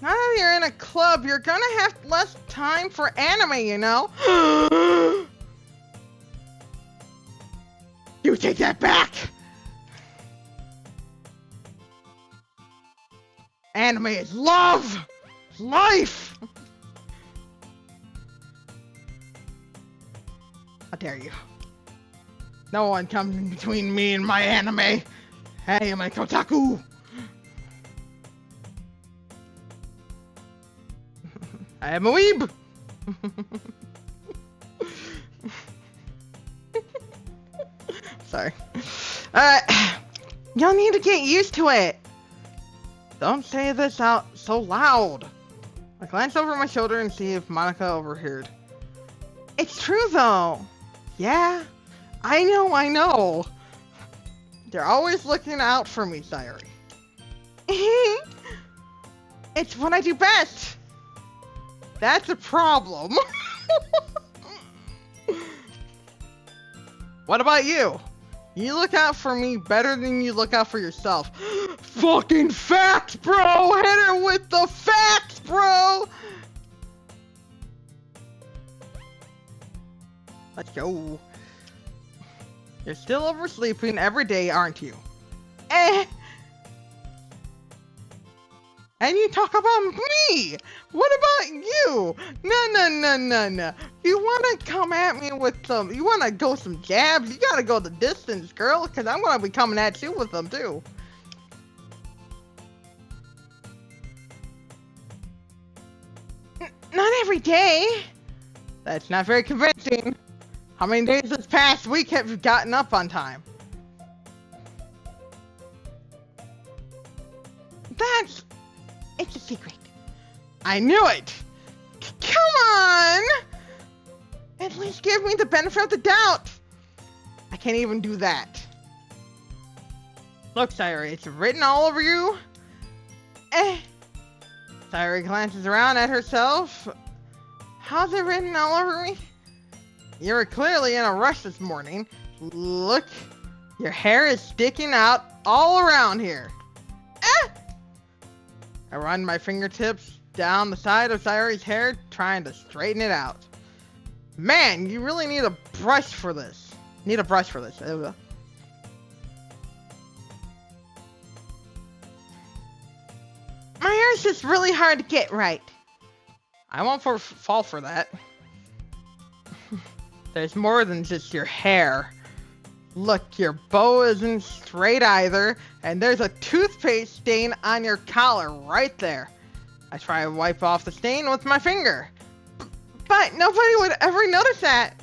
Now that you're in a club, you're gonna have less time for anime, you know? You take that back! Anime is love! Life! How dare you? No one comes in between me and my anime. Hey, I'm a kotaku! I am a weeb! Sorry. Y'all need to get used to it. Don't say this out so loud. I glance over my shoulder and see if Monica overheard. It's true though. Yeah, I know. They're always looking out for me, Sayori. It's what I do best. That's a problem. What about you? You look out for me better than you look out for yourself. Fucking facts, bro! Hit her with the facts, bro! Let's go. You're still oversleeping every day, aren't you? And you talk about me! What about you? No. You wanna come at me with some, you wanna go some jabs? You gotta go the distance, girl, because I'm gonna be coming at you with them too. Not every day. That's not very convincing. How many days this past week have you gotten up on time? It's a secret. I knew it! Come on! At least give me the benefit of the doubt! I can't even do that. Look, Sayori, it's written all over you. Sayori glances around at herself. How's it written all over me? You were clearly in a rush this morning. Look, your hair is sticking out all around here. I run my fingertips down the side of Sayori's hair, trying to straighten it out. Man, you really need a brush for this. There we go. My hair's just really hard to get right. I won't fall for that. There's more than just your hair. Look, your bow isn't straight either, and there's a toothpaste stain on your collar right there. I try to wipe off the stain with my finger. But nobody would ever notice that.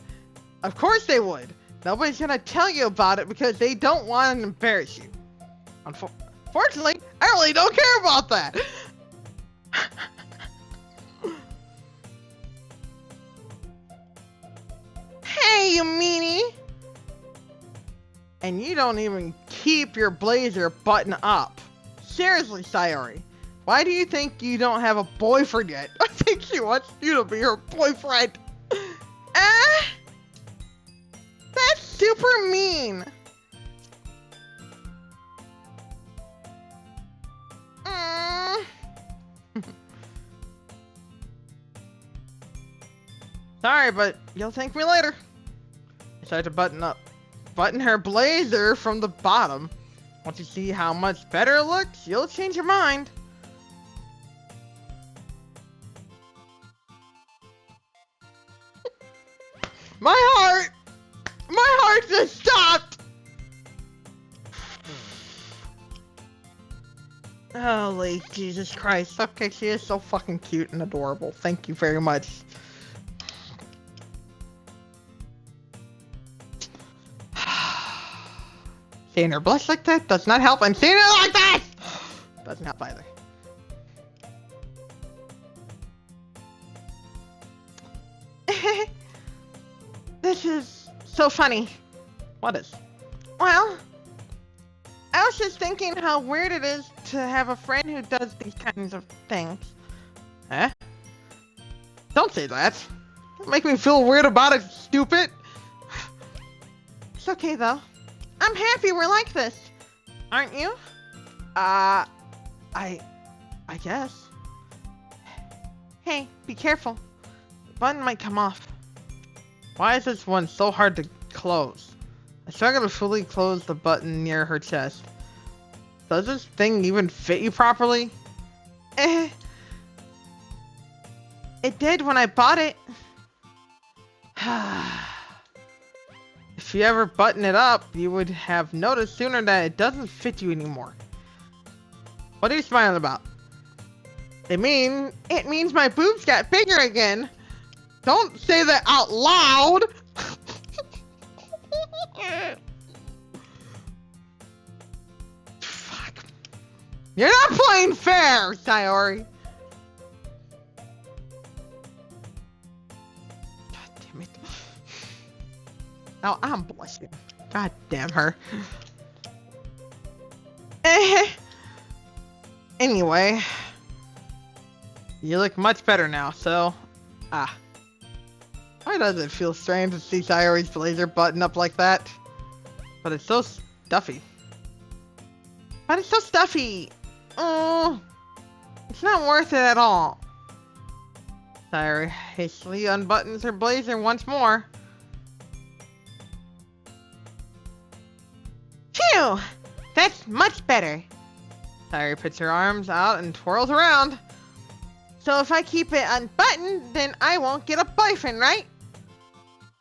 Of course they would. Nobody's gonna tell you about it because they don't want to embarrass you. Unfortunately, I really don't care about that. Hey, you meanie! And you don't even keep your blazer buttoned up. Seriously, Sayori. Why do you think you don't have a boyfriend yet? I think she wants you to be her boyfriend. That's super mean. Sorry, but you'll thank me later. Decide to button her blazer from the bottom. Once you see how much better it looks, you'll change your mind. My heart just stopped. Holy Jesus Christ. Okay, she is so fucking cute and adorable. Thank you very much. Seeing her blush like that does not help, and seeing it like that doesn't help either. This is so funny. What is? Well, I was just thinking how weird it is to have a friend who does these kinds of things. Eh? Don't say that. Don't make me feel weird about it, stupid. It's okay though. I'm happy we're like this. Aren't you? I guess. Hey, be careful. The button might come off. Why is this one so hard to close? I struggle to fully close the button near her chest. Does this thing even fit you properly? It did when I bought it. If you ever button it up, you would have noticed sooner that it doesn't fit you anymore. What are you smiling about? It means my boobs got bigger again. Don't say that out loud. Fuck. You're not playing fair, Sayori. God damn it. Now I'm blushing. God damn her. Anyway. You look much better now, so... Why does it feel strange to see Sayori's blazer buttoned up like that? But it's so stuffy. But it's so stuffy! Oh, it's not worth it at all. Sayori hastily unbuttons her blazer once more. Phew! That's much better. Sayori puts her arms out and twirls around. So if I keep it unbuttoned, then I won't get a boyfriend, right?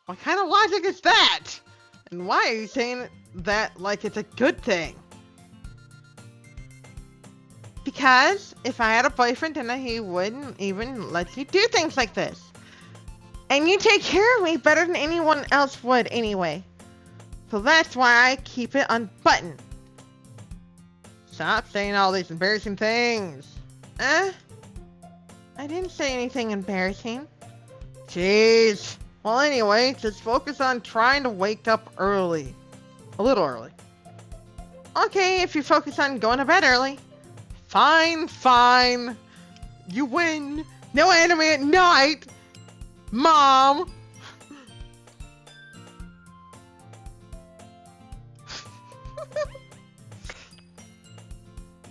What kind of logic is that? And why are you saying that like it's a good thing? Because if I had a boyfriend, then he wouldn't even let you do things like this. And you take care of me better than anyone else would anyway. So that's why I keep it unbuttoned. Stop saying all these embarrassing things. I didn't say anything embarrassing. Jeez. Well, anyway, just focus on trying to wake up early. A little early. Okay, if you focus on going to bed early. Fine, fine. You win. No anime at night. Mom.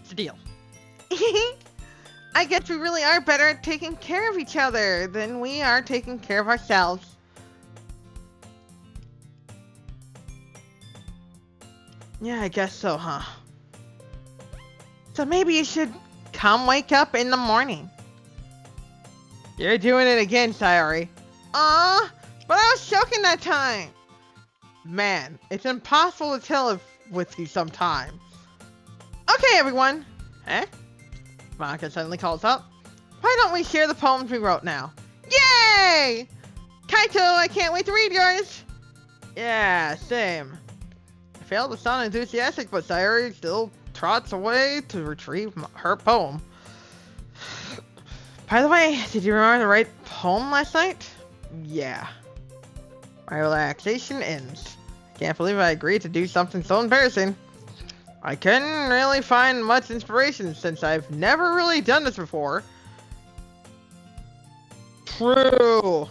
It's a deal. I guess we really are better at taking care of each other than we are taking care of ourselves. Yeah, I guess so, huh? So maybe you should come wake up in the morning. You're doing it again, Sayori. But I was choking that time. Man, it's impossible to tell with you sometimes. Okay, everyone. Monica suddenly calls up. Why don't we share the poems we wrote now? Yay! Kaito, I can't wait to read yours. Yeah, same. I failed to sound enthusiastic, but Sayori still trots away to retrieve her poem. By the way, did you remember to write poem last night? Yeah. My relaxation ends. Can't believe I agreed to do something so embarrassing. I couldn't really find much inspiration since I've never really done this before. True.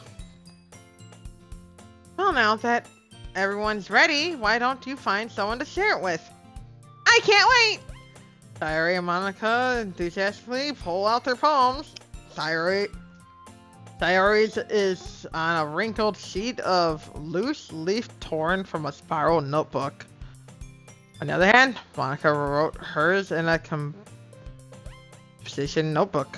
Well, now that everyone's ready, why don't you find someone to share it with? I can't wait! Sayori and Monica enthusiastically pull out their poems. Sayori's is on a wrinkled sheet of loose leaf torn from a spiral notebook. On the other hand, Monica wrote hers in a composition notebook.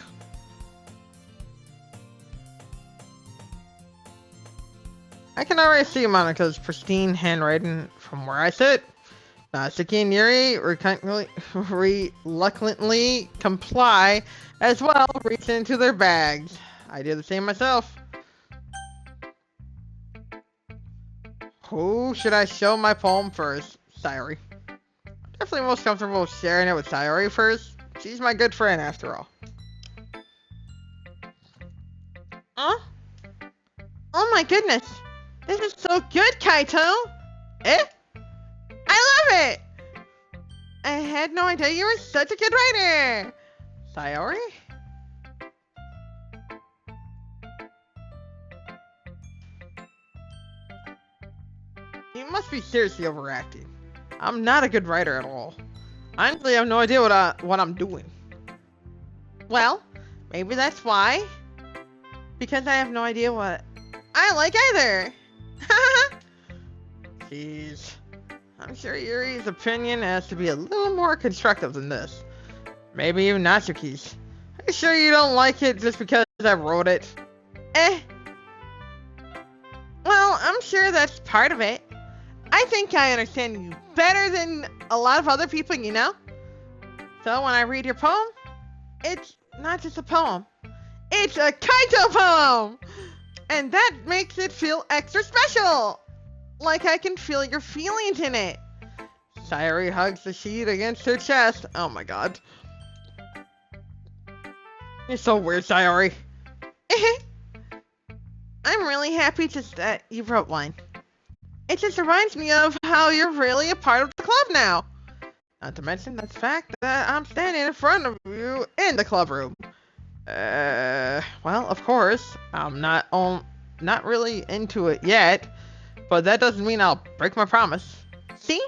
I can already see Monica's pristine handwriting from where I sit. Natsuki and Yuri reluctantly comply as well, reach into their bags. I do the same myself. Who should I show my poem first? Sayori. Definitely most comfortable sharing it with Sayori first. She's my good friend after all. Huh? Oh my goodness. This is so good, Kaito! Eh? I love it! I had no idea you were such a good writer! Sayori? You must be seriously overacting. I'm not a good writer at all. Honestly, I have no idea what I'm doing. Well, maybe that's why. Because I have no idea what I like either. Jeez. I'm sure Yuri's opinion has to be a little more constructive than this. Maybe even Natsuki's. Are you sure you don't like it just because I wrote it? Eh. Well, I'm sure that's part of it. I think I understand you better than a lot of other people, you know? So when I read your poem, it's not just a poem. It's a Kaito poem! And that makes it feel extra special! Like I can feel your feelings in it. Sayori hugs the sheet against her chest. Oh my god. You're so weird, Sayori. I'm really happy that you wrote one. It just reminds me of how you're really a part of the club now. Not to mention the fact that I'm standing in front of you in the club room. Well, of course, I'm not really into it yet, but that doesn't mean I'll break my promise. See?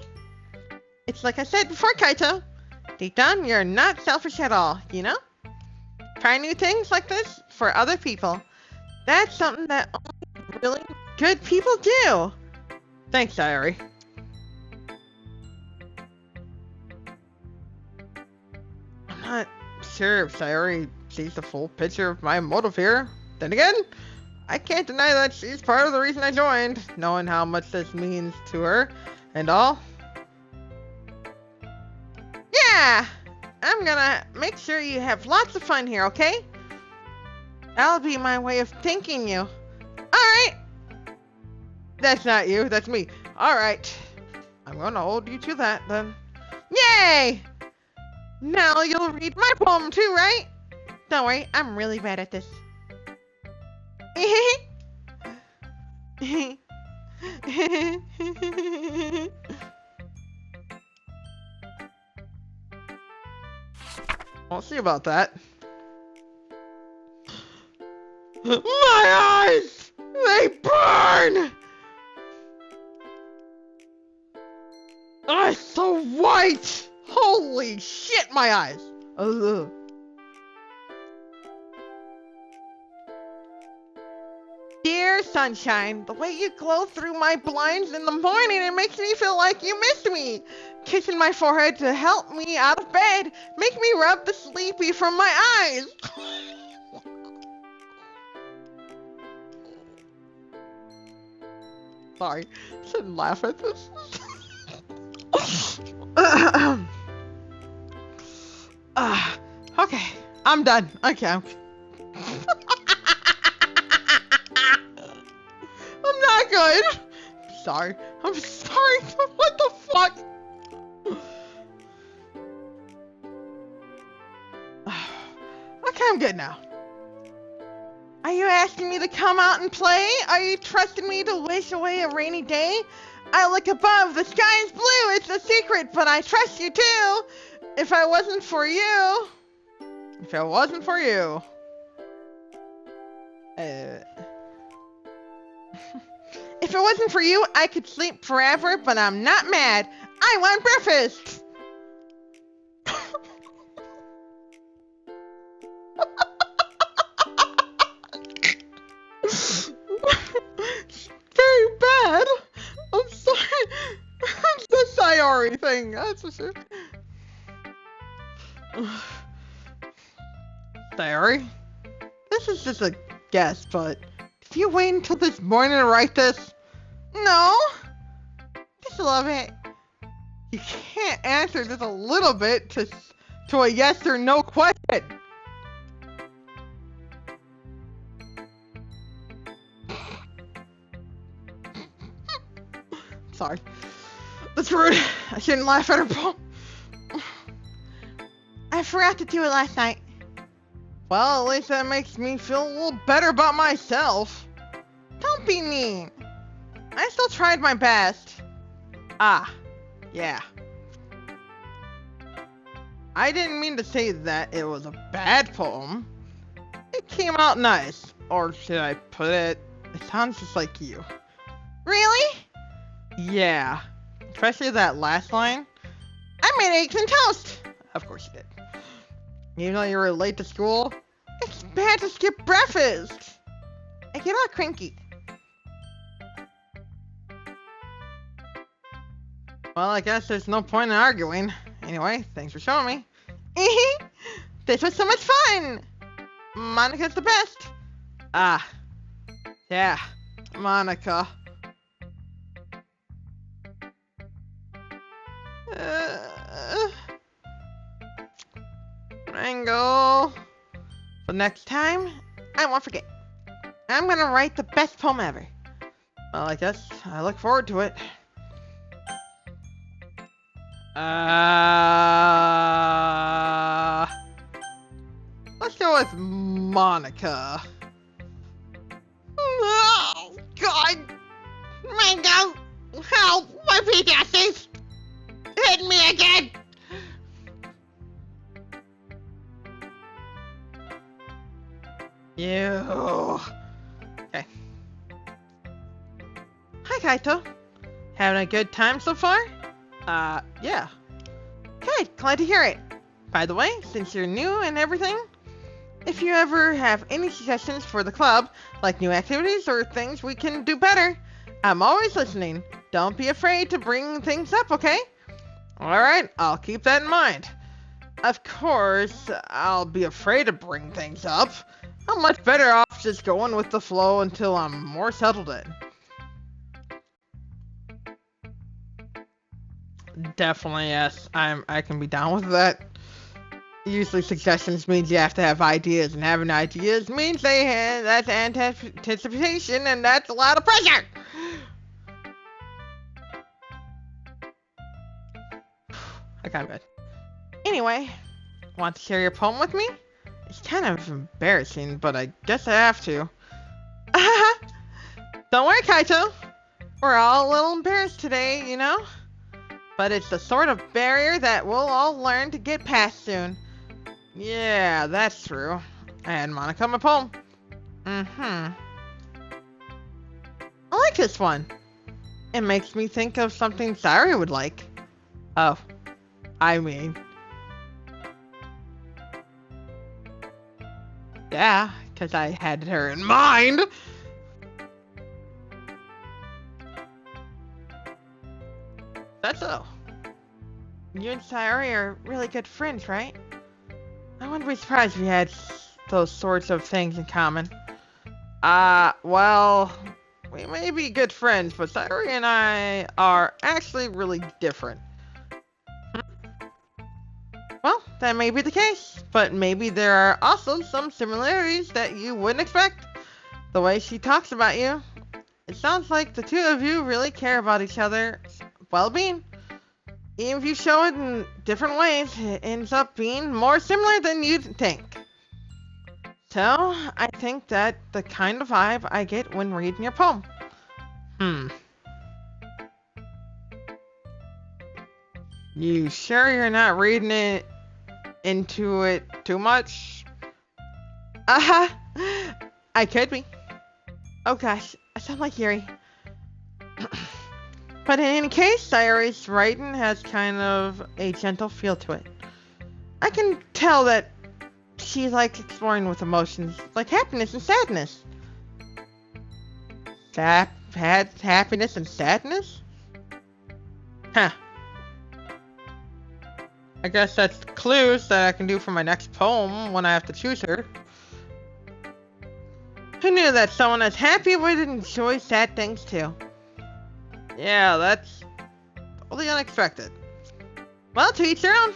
It's like I said before, Kaito. Deep down, you're not selfish at all, you know? Try new things like this for other people. That's something that only really good people do. Thanks, Sayori. I'm not sure if Sayori sees the full picture of my motive here. Then again, I can't deny that she's part of the reason I joined, knowing how much this means to her and all. Yeah! I'm gonna make sure you have lots of fun here, okay? That'll be my way of thanking you. Alright! That's not you, that's me. Alright. I'm gonna hold you to that then. Yay! Now you'll read my poem too, right? Don't worry, I'm really bad at this. I'll see about that. My eyes! They burn! So white! Holy shit, my eyes! Ugh. Dear sunshine, the way you glow through my blinds in the morning, it makes me feel like you missed me. Kissing my forehead to help me out of bed, make me rub the sleepy from my eyes. Sorry, shouldn't laugh at this. Okay, I'm done. Okay, I'm not good. sorry. I'm sorry. What the fuck? Okay, I'm good now. Are you asking me to come out and play? Are you trusting me to wish away a rainy day? I look above, the sky is blue, it's a secret, but I trust you too. If I wasn't for you... If it wasn't for you... If it wasn't for you, I could sleep forever, but I'm not mad. I want breakfast! Very bad. I'm sorry. It's the Sayori thing, that's for sure. Sayori? This is just a guess, but did you wait until this morning to write this? No. Just a little bit. You can't answer just a little bit to a yes or no question. Sorry. That's rude. I shouldn't laugh at her poem. I forgot to do it last night. Well, at least that makes me feel a little better about myself. Don't be mean. I still tried my best. Ah, yeah. I didn't mean to say that it was a bad poem. It came out nice. Or should I put it sounds just like you. Really? Yeah. Especially that last line. I made eggs and toast. Of course you did. Even though you were late to school, it's bad to skip breakfast. I get all cranky. Well, I guess there's no point in arguing. Anyway, thanks for showing me. This was so much fun. Monica's the best. Ah, yeah, Monica. Mango. But next time, I won't forget. I'm gonna write the best poem ever. Well, I guess I look forward to it. Let's go with Monica. Oh, God! Mango! Help! My PTSD's hit me again! You. Okay. Hi, Kaito. Having a good time so far? Yeah. Good, glad to hear it. By the way, since you're new and everything, if you ever have any suggestions for the club, like new activities or things we can do better, I'm always listening. Don't be afraid to bring things up, okay? Alright, I'll keep that in mind. Of course, I'll be afraid to bring things up. I'm much better off just going with the flow until I'm more settled in. Definitely, yes. I can be down with that. Usually suggestions means you have to have ideas, and having ideas means that's anticipation, and that's a lot of pressure! Okay, I'm good. Anyway, want to share your poem with me? It's kind of embarrassing, but I guess I have to. Don't worry, Kaito. We're all a little embarrassed today, you know? But it's the sort of barrier that we'll all learn to get past soon. Yeah, that's true. And Monica, my poem. I like this one. It makes me think of something Sayori would like. Oh, I mean... Yeah, because I had her in mind. That's all. You and Sayori are really good friends, right? I wouldn't be surprised if you had those sorts of things in common. Well, we may be good friends, but Sayori and I are actually really different. Well, that may be the case, but maybe there are also some similarities that you wouldn't expect. The way she talks about you, It sounds like the two of you really care about each other's well-being. Even if you show it in different ways, it ends up being more similar than you'd think. So, I think that the kind of vibe I get when reading your poem. You sure you're not reading it into it too much? Uh-huh. I could be. Oh gosh, I sound like Yuri. But in any case, Sayori's writing has kind of a gentle feel to it. I can tell that she likes exploring with emotions, like happiness and sadness. Happiness and sadness? Huh. I guess that's clues that I can do for my next poem when I have to choose her. Who knew that someone as happy would enjoy sad things too? Yeah, that's totally unexpected. Well, to each their own.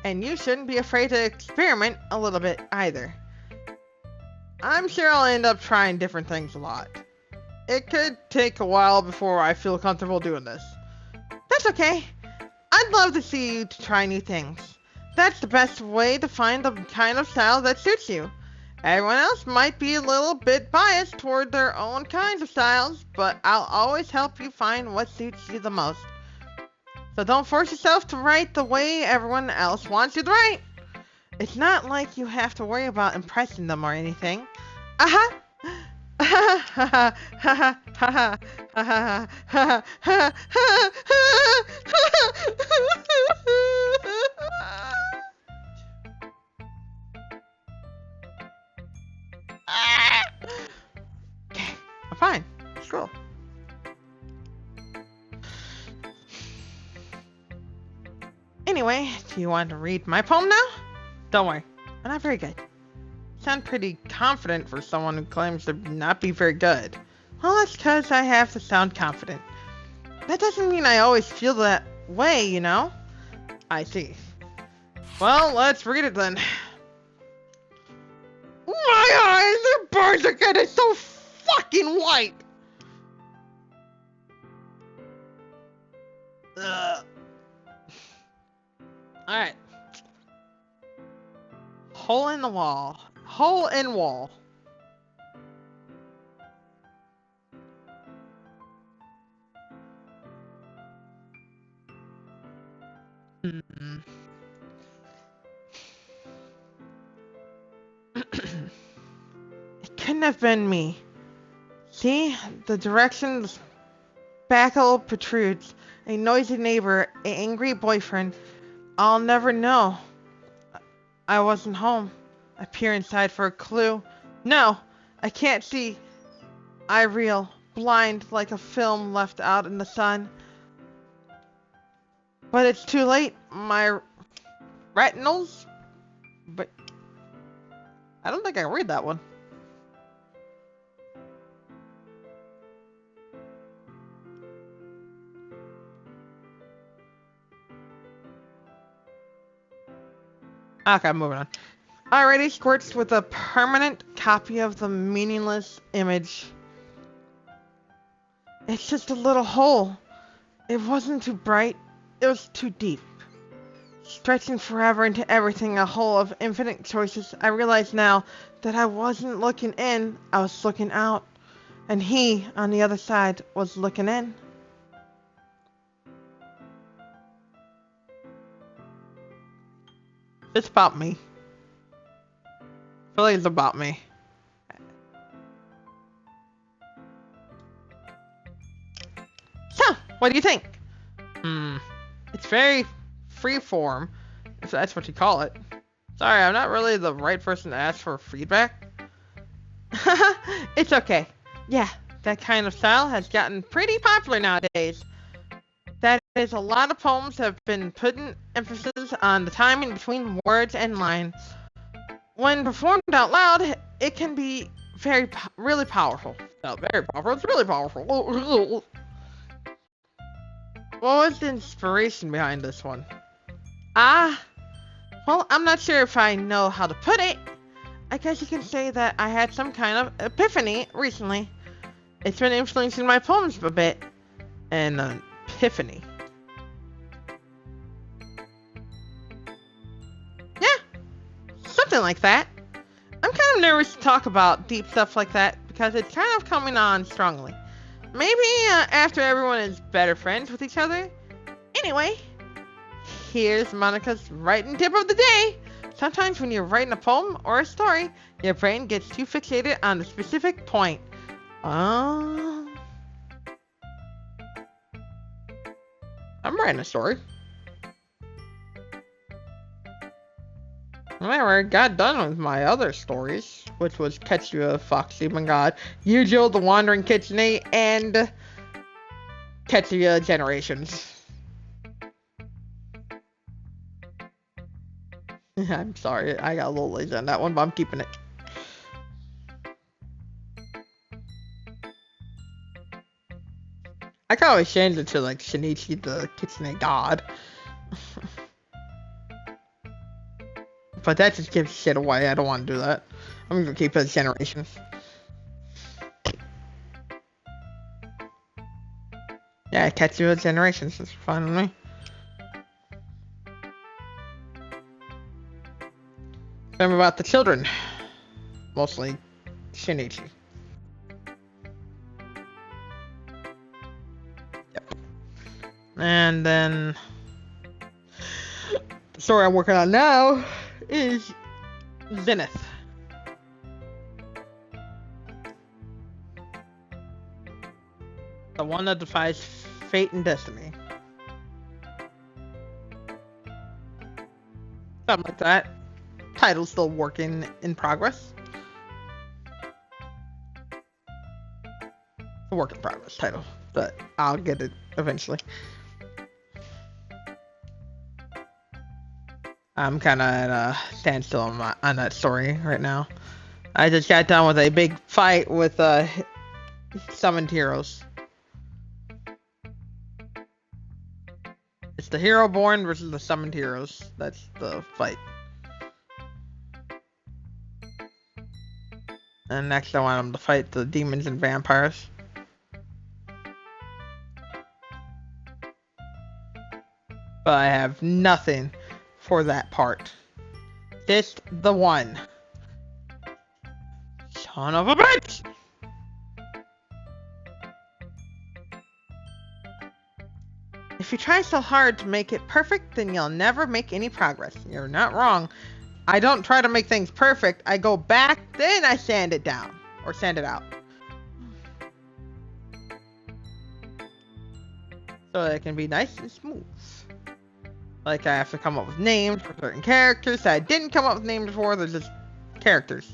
And you shouldn't be afraid to experiment a little bit either. I'm sure I'll end up trying different things a lot. It could take a while before I feel comfortable doing this. That's okay. I'd love to see you try new things. That's the best way to find the kind of style that suits you. Everyone else might be a little bit biased toward their own kinds of styles, but I'll always help you find what suits you the most. So don't force yourself to write the way everyone else wants you to write. It's not like you have to worry about impressing them or anything. Uh-huh. Okay, I'm fine. It's cool. Anyway, do you want to read my poem now? Don't worry, I'm not very good. You sound pretty confident for someone who claims to not be very good. Well, that's because I have to sound confident. That doesn't mean I always feel that way, you know? I see. Well, let's read it then. My eyes, their birds are getting so fucking white! Ugh. Alright. Hole in the wall. Hole in wall. Hmm. It couldn't have been me. See, the direction the spackle protrudes. A noisy neighbor, an angry boyfriend. I'll never know. I wasn't home. I peer inside for a clue. No, I can't see. I reel, blind like a film left out in the sun. But it's too late. My retinals? But I don't think I can read that one. Okay, moving on. Alrighty, squirts with a permanent copy of the meaningless image. It's just a little hole. It wasn't too bright. It was too deep. Stretching forever into everything, a hole of infinite choices. I realize now that I wasn't looking in, I was looking out. And he, on the other side, was looking in. It's about me. Really, it's about me. So, what do you think? It's very freeform, if that's what you call it. Sorry, I'm not really the right person to ask for feedback. It's okay. Yeah, that kind of style has gotten pretty popular nowadays. That is, a lot of poems have been putting emphasis on the timing between words and lines. When performed out loud, it can be really powerful. Not very powerful, it's really powerful. What was the inspiration behind this one? Well, I'm not sure if I know how to put it. I guess you can say that I had some kind of epiphany recently. It's been influencing my poems a bit. An epiphany. Yeah, something like that. I'm kind of nervous to talk about deep stuff like that because it's kind of coming on strongly. Maybe after everyone is better friends with each other. Anyway, here's Monica's writing tip of the day. Sometimes when you're writing a poem or a story, your brain gets too fixated on a specific point. I'm writing a story. I already got done with my other stories, which was Ketsuya, Foxy, My God, Yujo, The Wandering Kitsune, and Tetsuya Generations. I'm sorry, I got a little lazy on that one, but I'm keeping it. I could always change it to like Shinichi the Kitsune God. But that just gives shit away. I don't want to do that. I'm gonna keep it as Generations. Yeah, Tetsuya Generations is fine with me. Remember about the children. Mostly Shinichi. Yep. And then the story I'm working on now is Zenith. The one that defies fate and destiny. Something like that. Title's still working in progress. A work in progress title, but I'll get it eventually. I'm kind of at a standstill on that story right now. I just got done with a big fight with summoned heroes. It's the hero born versus the summoned heroes. That's the fight. And next I want them to fight the demons and vampires. But I have nothing for that part. Just the one. Son of a bitch! If you try so hard to make it perfect, then you'll never make any progress. You're not wrong. I don't try to make things perfect. I go back, then I sand it down. Or sand it out. So that it can be nice and smooth. Like I have to come up with names for certain characters that I didn't come up with names for. They're just characters.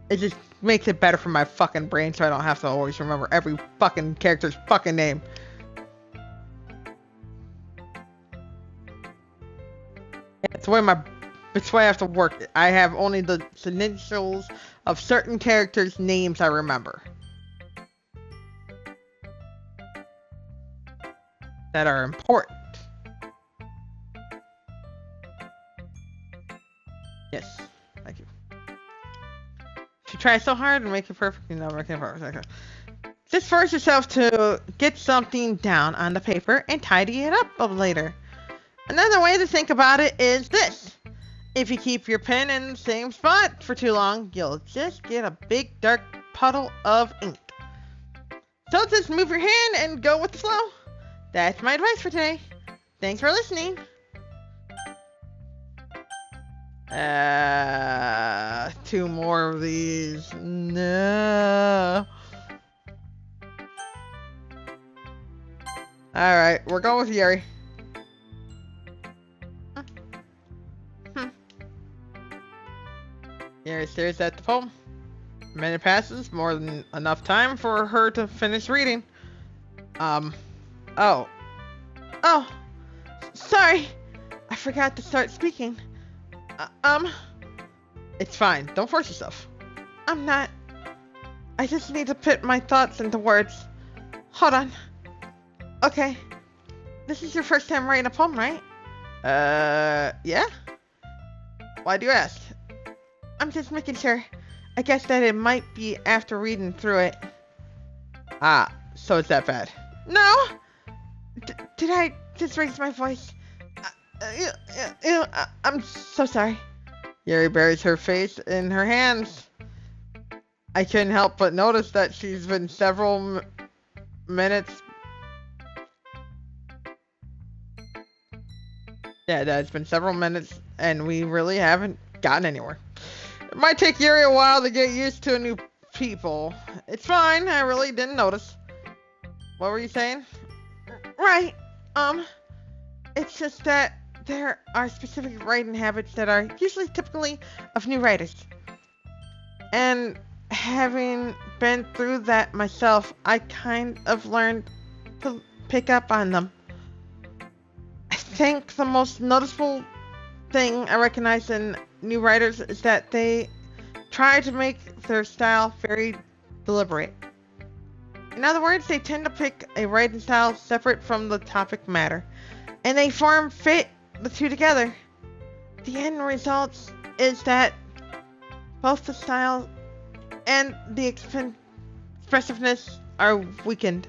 It just makes it better for my fucking brain so I don't have to always remember every fucking character's fucking name. It's the way I have to work it. I have only the initials of certain characters' names I remember. That are important. Yes. Thank you. If you try so hard and make it perfect, you never make it perfect. Okay. Just force yourself to get something down on the paper and tidy it up later. Another way to think about it is this. If you keep your pen in the same spot for too long, you'll just get a big dark puddle of ink. So just move your hand and go with the flow. That's my advice for today. Thanks for listening. 2 more of these. No. Alright, we're going with Yuri. Yuri stares at the poem. A minute passes, more than enough time for her to finish reading. Oh, sorry. I forgot to start speaking. It's fine. Don't force yourself. I'm not. I just need to put my thoughts into words. Hold on. Okay. This is your first time writing a poem, right? Yeah? Why do you ask? I'm just making sure. I guess that it might be after reading through it. Ah, so it's that bad. No! Did I just raise my voice? I'm so sorry. Yuri buries her face in her hands. I couldn't help but notice that she's been several minutes. Yeah, it's been several minutes, and we really haven't gotten anywhere. It might take Yuri a while to get used to new people. It's fine, I really didn't notice. What were you saying? Right, it's just that there are specific writing habits that are usually typically of new writers. And having been through that myself, I kind of learned to pick up on them. I think the most noticeable thing I recognize in new writers is that they try to make their style very deliberate. In other words, they tend to pick a writing style separate from the topic matter, and they fit the two together. The end result is that both the style and the expressiveness are weakened.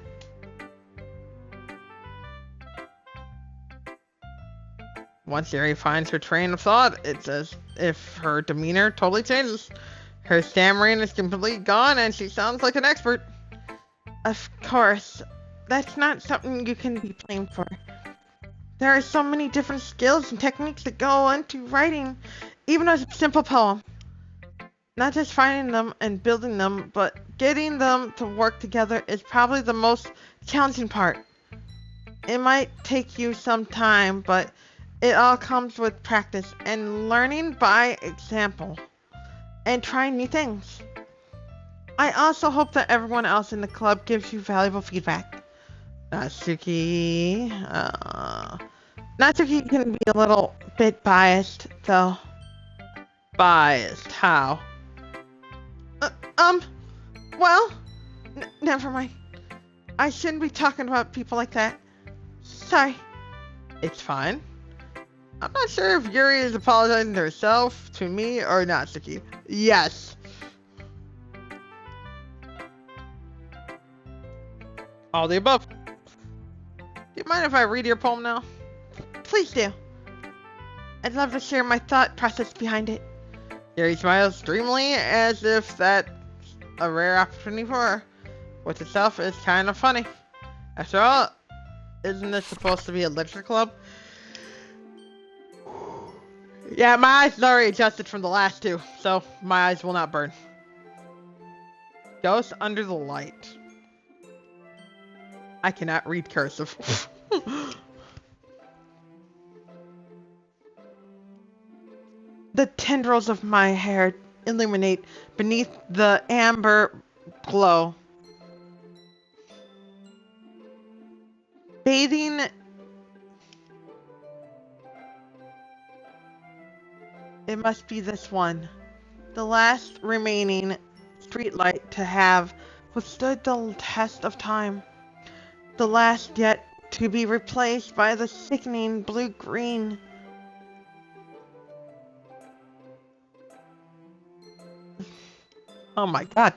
Once Yuri finds her train of thought, it's as if her demeanor totally changes. Her stammering is completely gone and she sounds like an expert. Of course, that's not something you can be blamed for. There are so many different skills and techniques that go into writing, even a simple poem. Not just finding them and building them, but getting them to work together is probably the most challenging part. It might take you some time, but it all comes with practice and learning by example and trying new things. I also hope that everyone else in the club gives you valuable feedback. Natsuki, Natsuki can be a little bit biased, though. Biased? How? Uh, um, well, never mind. I shouldn't be talking about people like that. Sorry. It's fine. I'm not sure if Yuri is apologizing to herself, to me, or Natsuki. Yes. All the above. Do you mind if I read your poem now? Please do. I'd love to share my thought process behind it. Yuri smiles dreamily as if that's a rare opportunity for her, which itself is kind of funny. After all, isn't this supposed to be a literature club? Yeah, my eyes are already adjusted from the last two, so my eyes will not burn. Ghost under the light. I cannot read cursive. The tendrils of my hair illuminate beneath the amber glow. Bathing it must be this one. The last remaining streetlight to have withstood the test of time. The last yet to be replaced by the sickening blue-green. Oh my god.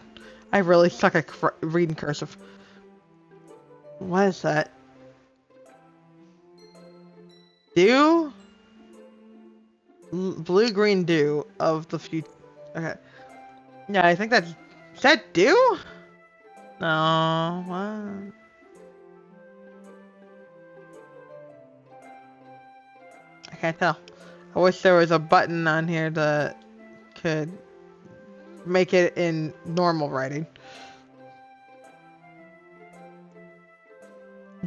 I really suck at reading cursive. What is that? Dew? Blue-green dew of the future. Okay. Yeah, I think that's... Is that dew? No. What? I can't tell. I wish there was a button on here that could make it in normal writing.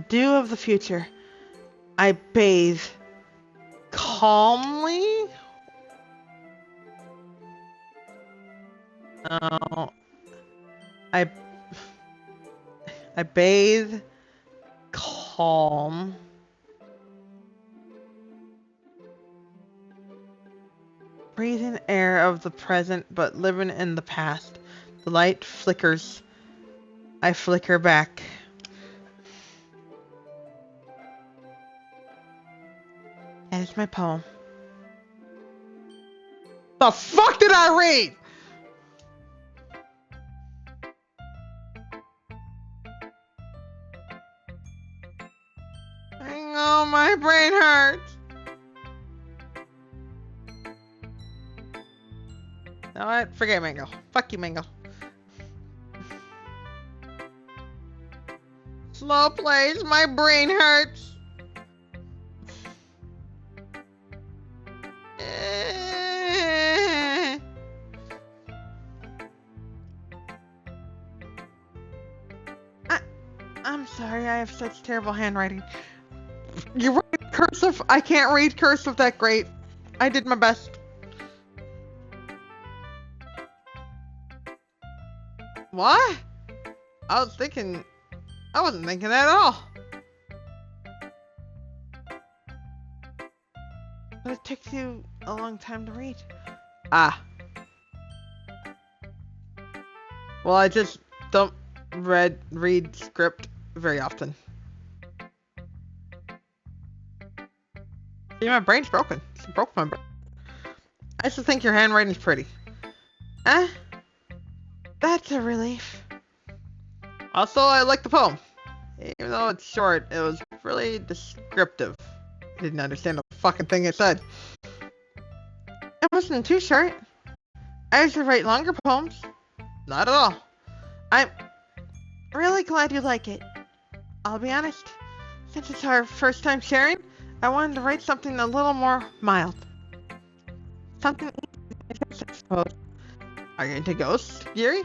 Dew of the future. I bathe calmly. Oh, I bathe calm. Breathing air of the present, but living in the past. The light flickers. I flicker back. That is my poem. The fuck did I read? You know what? Forget Mango. Fuck you, Mango. Slow plays, my brain hurts. I'm sorry, I have such terrible handwriting. You write cursive? I can't read cursive that great. I did my best. What? I wasn't thinking that at all. But it takes you a long time to read. Ah. Well, I just don't read script very often. See, my brain's broken. It's broke my brain. I just think your handwriting's pretty. Eh? That's a relief. Also, I like the poem. Even though it's short, it was really descriptive. I didn't understand the fucking thing it said. It wasn't too short. I usually write longer poems. Not at all. I'm really glad you like it. I'll be honest. Since it's our first time sharing, I wanted to write something a little more mild. Something easy, I suppose. Are you into ghosts, Yuri?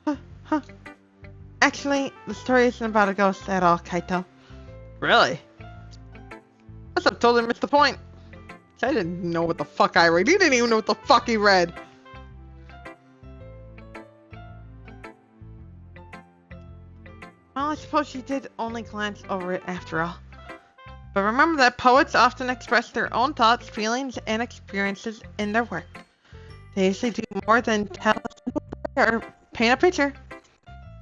Huh. Actually, the story isn't about a ghost at all, Kaito. Really? Must have totally missed the point. I didn't know what the fuck I read. He didn't even know what the fuck he read. Well, I suppose you did only glance over it after all. But remember that poets often express their own thoughts, feelings, and experiences in their work. They usually do more than tell a simple story or paint a picture.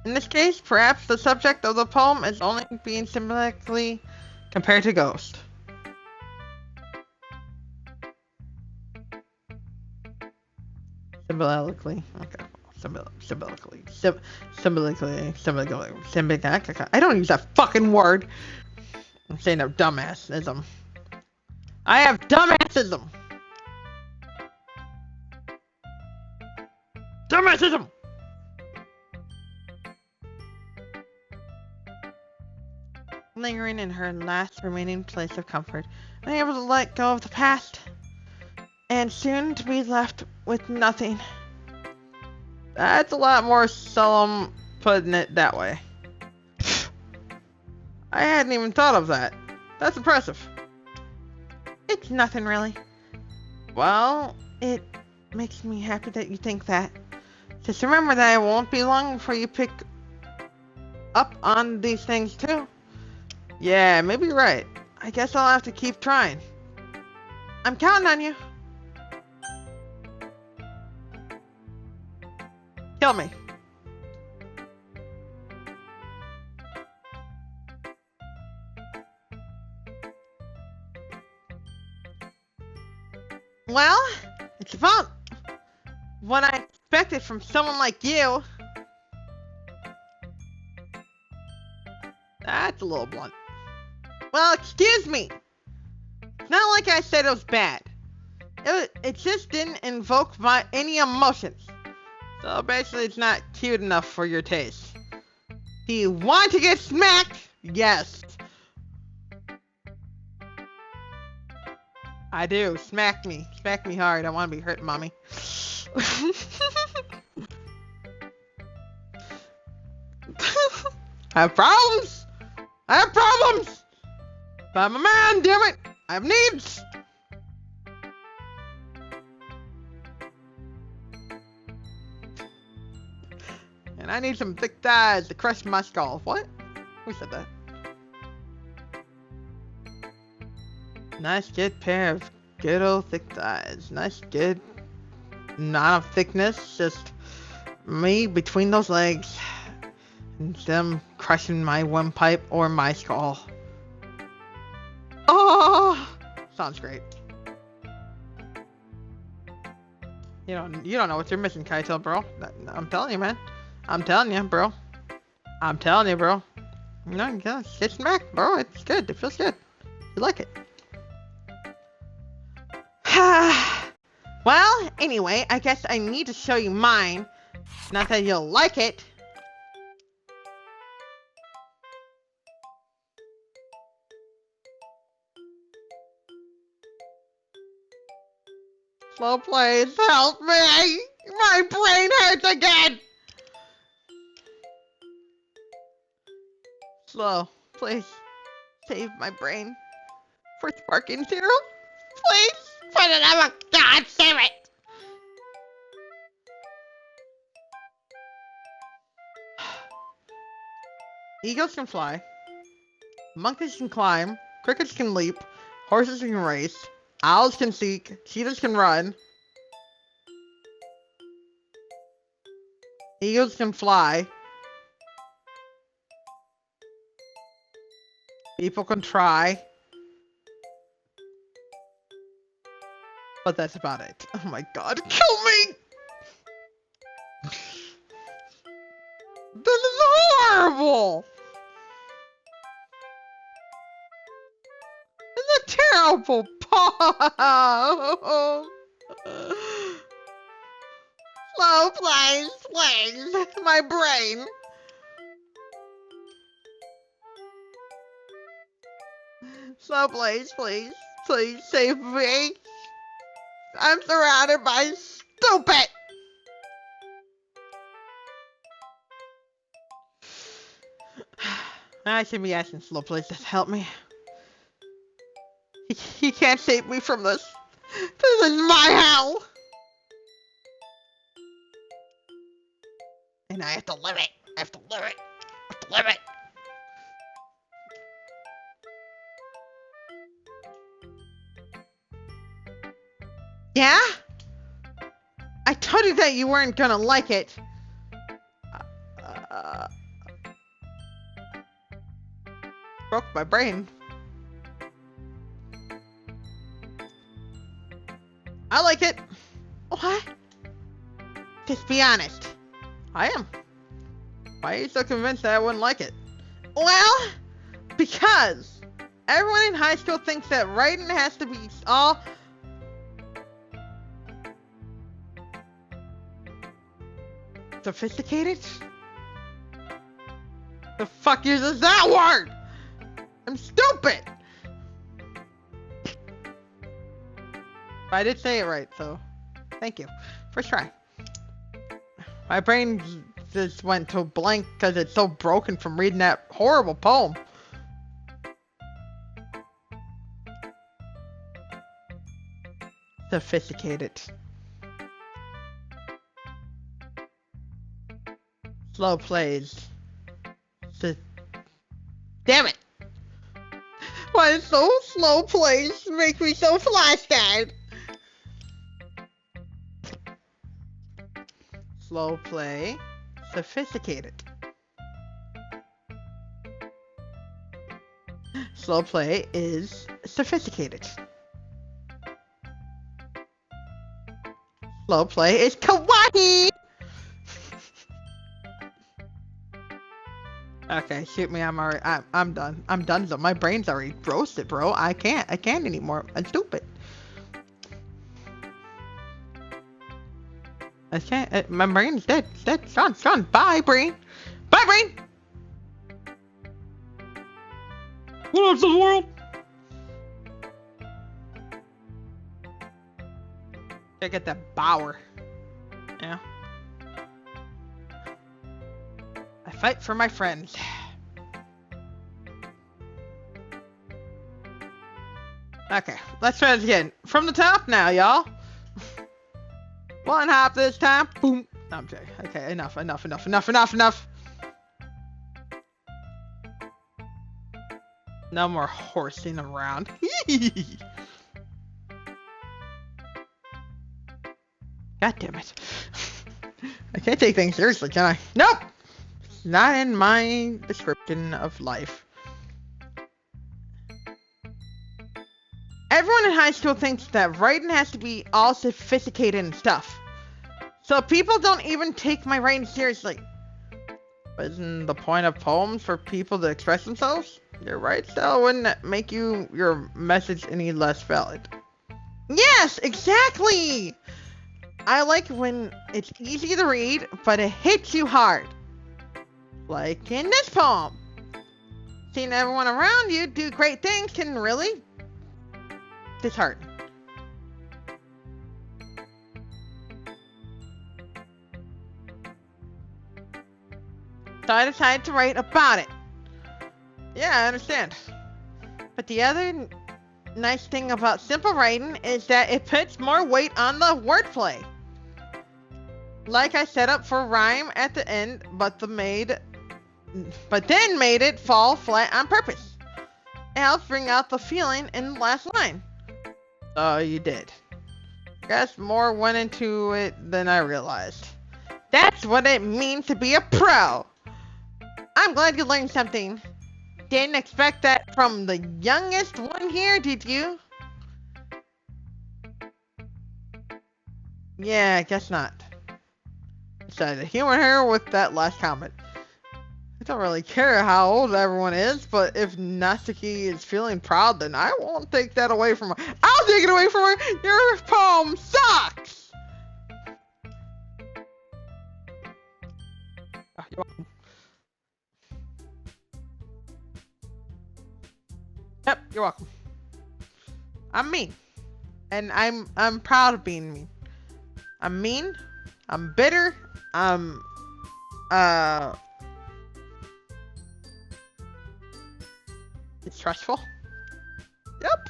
In this case, perhaps the subject of the poem is only being symbolically compared to ghost. Symbolically. Okay. Symbolically. I don't use that fucking word. I'm saying a dumbassism. I have dumbassism. Dumbassism. Lingering in her last remaining place of comfort, unable to let go of the past, and soon to be left with nothing. That's a lot more solemn putting it that way. I hadn't even thought of that. That's impressive. It's nothing really. Well, it makes me happy that you think that. Just remember that it won't be long before you pick up on these things too. Yeah, maybe you're right. I guess I'll have to keep trying. I'm counting on you. Kill me. Well, it's about what I expected from someone like you. That's a little blunt. Well, excuse me. It's not like I said it was bad. It just didn't invoke any emotions. So basically it's not cute enough for your taste. Do you want to get smacked? Yes. I do. Smack me. Smack me hard. I want to be hurt, mommy. I have problems. I have problems. But I'm a man, damn it. I have needs. And I need some thick thighs to crush my skull. What? Who said that? Nice good pair of good old thick thighs. Nice good, not of thickness, just me between those legs. And them crushing my windpipe or my skull. Oh! Sounds great. You don't know what you're missing, Kaito, bro. I'm telling you, man. I'm telling you, bro. I'm telling you, bro. You know, get smacked, bro. It's good. It feels good. You like it. Well, anyway, I guess I need to show you mine. Not that you'll like it. Slow, please help me. My brain hurts again. Slow, please save my brain for Sparking Zero. Please, for the love of God, save it. Eagles can fly. Monkeys can climb. Crickets can leap. Horses can race. Owls can seek. Cheetahs can run. Eagles can fly. People can try. But that's about it. Oh my god, kill me! This is horrible! It's a terrible poem! Slow, please, please, my brain. Slow, please, please, please save me. I'm surrounded by stupid. I should be asking Slow, please, just help me. He can't save me from this. This is my hell. And I have to live it. I have to live it. I have to live it. Yeah? I told you that you weren't gonna like it. Broke my brain. I like it. What? Just be honest. I am. Why are you so convinced that I wouldn't like it? Well, because everyone in high school thinks that writing has to be all sophisticated? The fuck uses that word? I'm stupid! I did say it right, so thank you. First try. My brain just went to blank because it's so broken from reading that horrible poem. Sophisticated. Slow plays. Damn it! Why does so slow plays make me so flustered? Slow play. Sophisticated. Slow play is sophisticated. Slow play is kawaii! Okay, shoot me, I'm already, I'm done. I'm done, so my brain's already roasted, bro. I can't anymore. I'm stupid. I can't, my brain's dead. It's dead. It's gone. Bye, brain. Bye, brain! What up, the world? Gotta get that Bauer. Yeah. I fight for my friends. Okay, let's try this again. From the top now, y'all. One hop this time. Boom. No, I'm joking. Okay, enough. No more horsing around. God damn it. I can't take things seriously, can I? Nope! Not in my description of life. Everyone in high school thinks that writing has to be all sophisticated and stuff. So people don't even take my writing seriously. Isn't the point of poems for people to express themselves? You're right, so it wouldn't make your message any less valid. Yes, exactly! I like when it's easy to read, but it hits you hard. Like in this poem. Seeing everyone around you do great things can really dishearten. So I decided to write about it. Yeah, I understand. But the other nice thing about simple writing is that it puts more weight on the wordplay. Like I set up for rhyme at the end, but then made it fall flat on purpose. It helps bring out the feeling in the last line. So you did. Guess more went into it than I realized. That's what it means to be a pro. I'm glad you learned something. Didn't expect that from the youngest one here, did you? Yeah, guess not. Decided to humor her with that last comment. I don't really care how old everyone is, but if Natsuki is feeling proud, then I won't take that away from her. I'll take it away from her! Your poem sucks! Oh, you're welcome. Yep, you're welcome. I'm mean. And I'm proud of being mean. I'm mean, I'm bitter, I'm uh distrustful. Yep.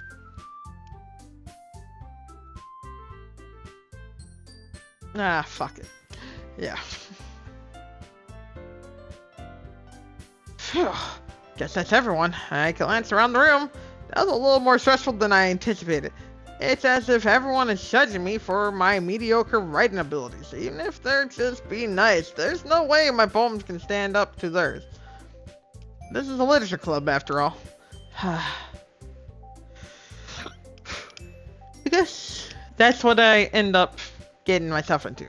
Ah, fuck it. Yeah. Phew. Guess that's everyone. I glanced around the room. That was a little more stressful than I anticipated. It's as if everyone is judging me for my mediocre writing abilities. Even if they're just being nice, there's no way my poems can stand up to theirs. This is a literature club, after all. I guess that's what I end up getting myself into.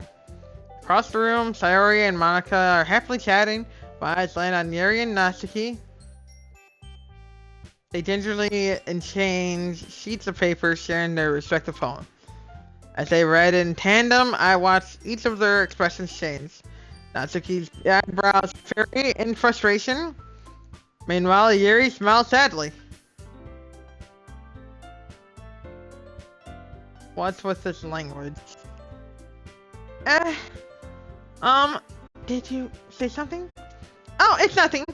Across the room, Sayori and Monica are happily chatting. My eyes land on Yuri and Natsuki. They gingerly exchange sheets of paper, sharing their respective poems. As they read in tandem, I watched each of their expressions change. Natsuki's eyebrows furry in frustration. Meanwhile, Yuri smiled sadly. What's with this language? Uh, did you say something? Oh, it's nothing.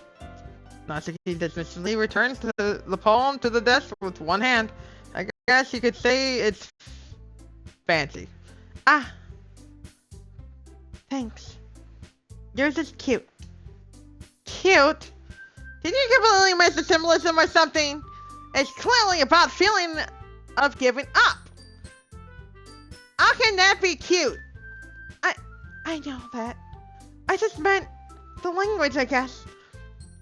Natsuki dismissively returns the poem to the desk with one hand. I guess you could say it's fancy. Ah, thanks. Yours is cute. Cute? Did you completely miss the symbolism or something? It's clearly about feeling of giving up. How can that be cute? I know that. I just meant the language, I guess.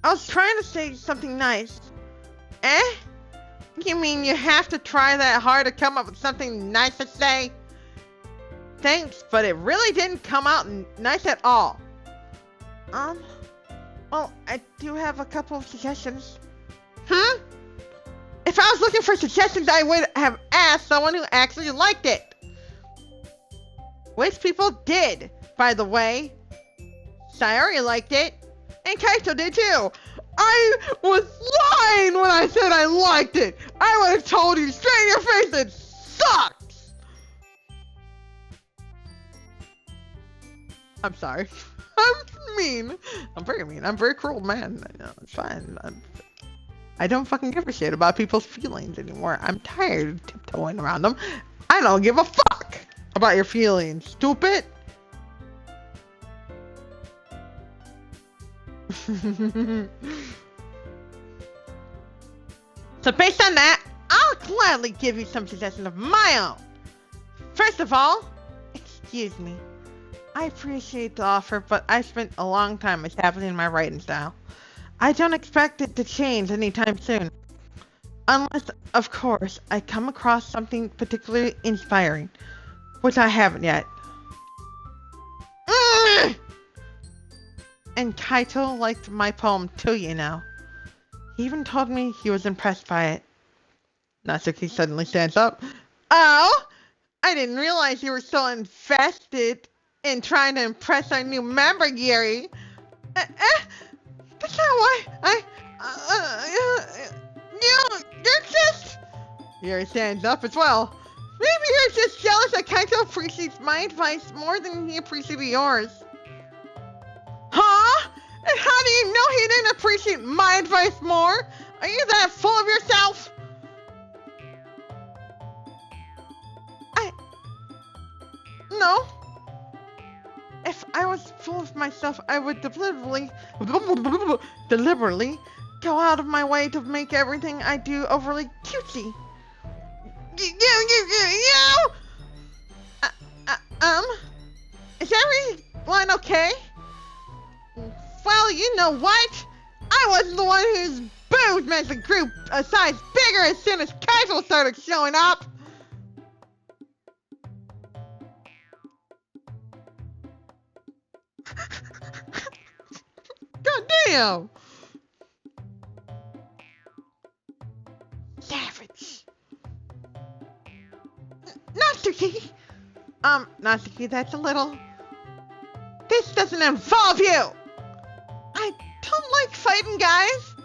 I was trying to say something nice. Eh? You mean you have to try that hard to come up with something nice to say? Thanks, but it really didn't come out nice at all. Well, I do have a couple of suggestions. Hmm? If I was looking for suggestions, I would have asked someone who actually liked it. Which people did, by the way. Sayori liked it, and Kaito did too. I was lying when I said I liked it. I would have told you straight in your face it sucks. I'm sorry. I'm mean. I'm very mean. I'm a very cruel man. I know, it's fine. I don't fucking give a shit about people's feelings anymore. I'm tired of tiptoeing around them. I don't give a fuck about your feelings, stupid. So based on that, I'll gladly give you some suggestions of my own. First of all, excuse me. I appreciate the offer, but I spent a long time establishing my writing style. I don't expect it to change anytime soon. Unless, of course, I come across something particularly inspiring, which I haven't yet. And Kaito liked my poem too, you know. He even told me he was impressed by it. Natsuki suddenly stands up. Oh, I didn't realize you were so invested in trying to impress our new member, Yuri. That's not why you're just... Yuri stands up as well. Maybe you're just jealous that Kaito appreciates my advice more than he appreciated yours. Huh? And how do you know he didn't appreciate my advice more? Are you that full of yourself? No. If I was full of myself, I would deliberately go out of my way to make everything I do overly cutesy. You! Is everyone okay? Well, you know what? I wasn't the one whose boobs made the group a size bigger as soon as casual started showing up. God damn! Savage. Natsuki! Natsuki, that's a little... This doesn't involve you! I don't like fighting, guys!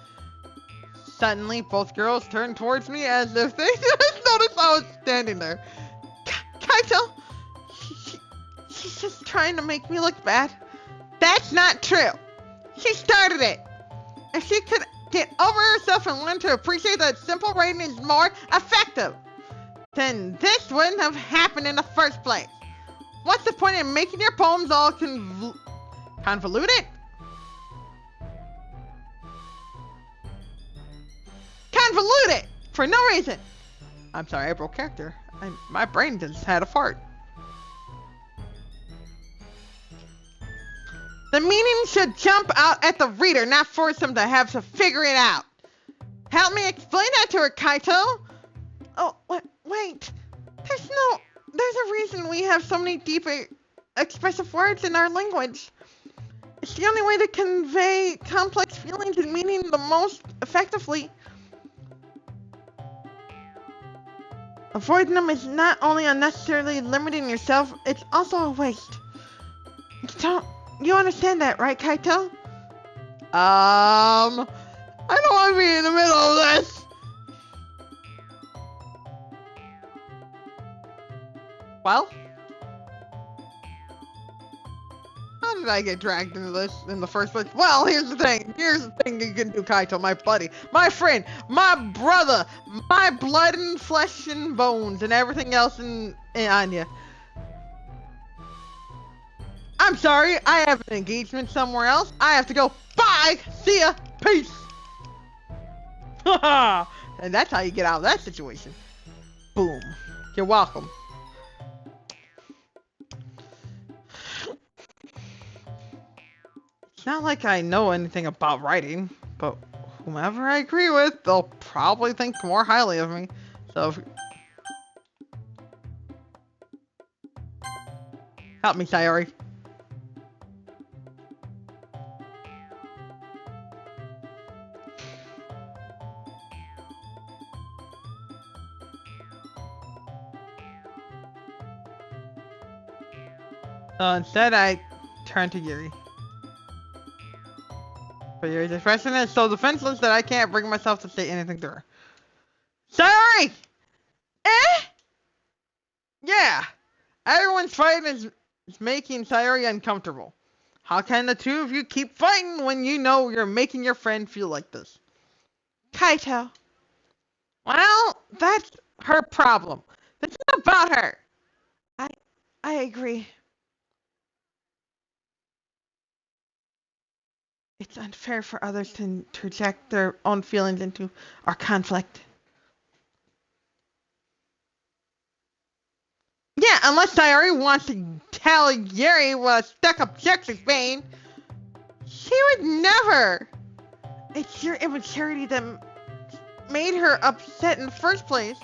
Suddenly, both girls turned towards me as if they just noticed I was standing there. Kaito! She's just trying to make me look bad. That's not true! She started it! If she could get over herself and learn to appreciate that simple writing is more effective, then this wouldn't have happened in the first place. What's the point in making your poems all convoluted? Convoluted! For no reason! I'm sorry, I broke character. My brain just had a fart. The meaning should jump out at the reader, not force him to have to figure it out. Help me explain that to her, Kaito! Oh, wait. There's a reason we have so many deep, expressive words in our language. It's the only way to convey complex feelings and meaning the most effectively. Avoiding them is not only unnecessarily limiting yourself, it's also a waste. You understand that, right, Kaito? I don't want to be in the middle of this. Well? How did I get dragged into this in the first place? Well, here's the thing. Here's the thing you can do, Kaito, my buddy, my friend, my brother, my blood and flesh and bones and everything else in Anya. I'm sorry, I have an engagement somewhere else. I have to go. Bye! See ya! Peace! And that's how you get out of that situation. Boom. You're welcome. It's not like I know anything about writing, but whomever I agree with, they'll probably think more highly of me. So, help me, Sayori. Instead, I turn to Yuri. But Yuri's expression is so defenseless that I can't bring myself to say anything to her. Sayori! Eh? Yeah. Everyone's fighting is making Sayori uncomfortable. How can the two of you keep fighting when you know you're making your friend feel like this? Kaito. Well, that's her problem. It's not about her. I agree. It's unfair for others to interject their own feelings into our conflict. Yeah, unless Sayori wants to tell Yuri what a stuck-up jerk is being. She would never. It's your immaturity that made her upset in the first place.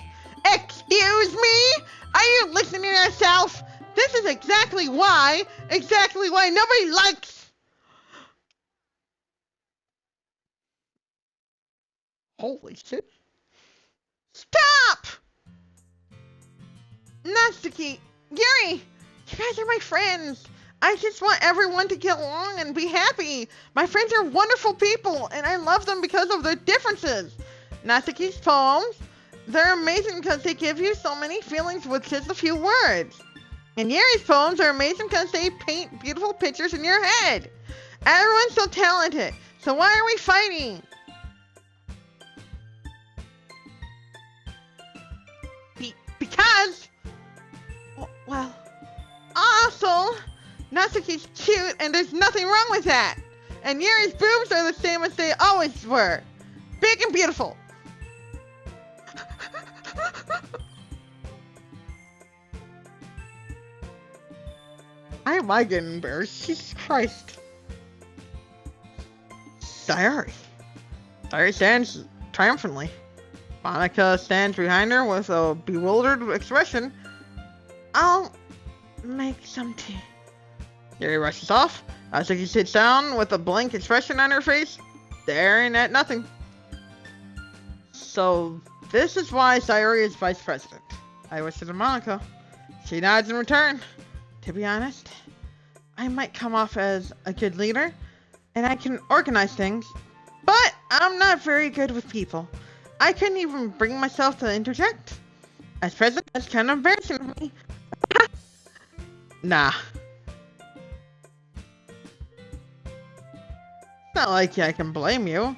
Excuse me? Are you listening to yourself? This is exactly why nobody likes... Holy shit. Stop! Natsuki, Yuri, you guys are my friends. I just want everyone to get along and be happy. My friends are wonderful people, and I love them because of their differences. Natsuki's poems, they're amazing because they give you so many feelings with just a few words. And Yuri's poems are amazing because they paint beautiful pictures in your head. Everyone's so talented, so why are we fighting? Because, well, also, Natsuki's cute and there's nothing wrong with that. And Yuri's boobs are the same as they always were. Big and beautiful. I am getting embarrassed. Jesus Christ. Sayori. Sayori stands triumphantly. Monica stands behind her with a bewildered expression. I'll make some tea. Yuri rushes off. Natsuki sits down with a blank expression on her face, staring at nothing. So, this is why Sayori is vice president. I whisper to Monica. She nods in return. To be honest, I might come off as a good leader, and I can organize things, but I'm not very good with people. I couldn't even bring myself to interject. As president, that's kind of embarrassing for me. Nah. It's not like I can blame you.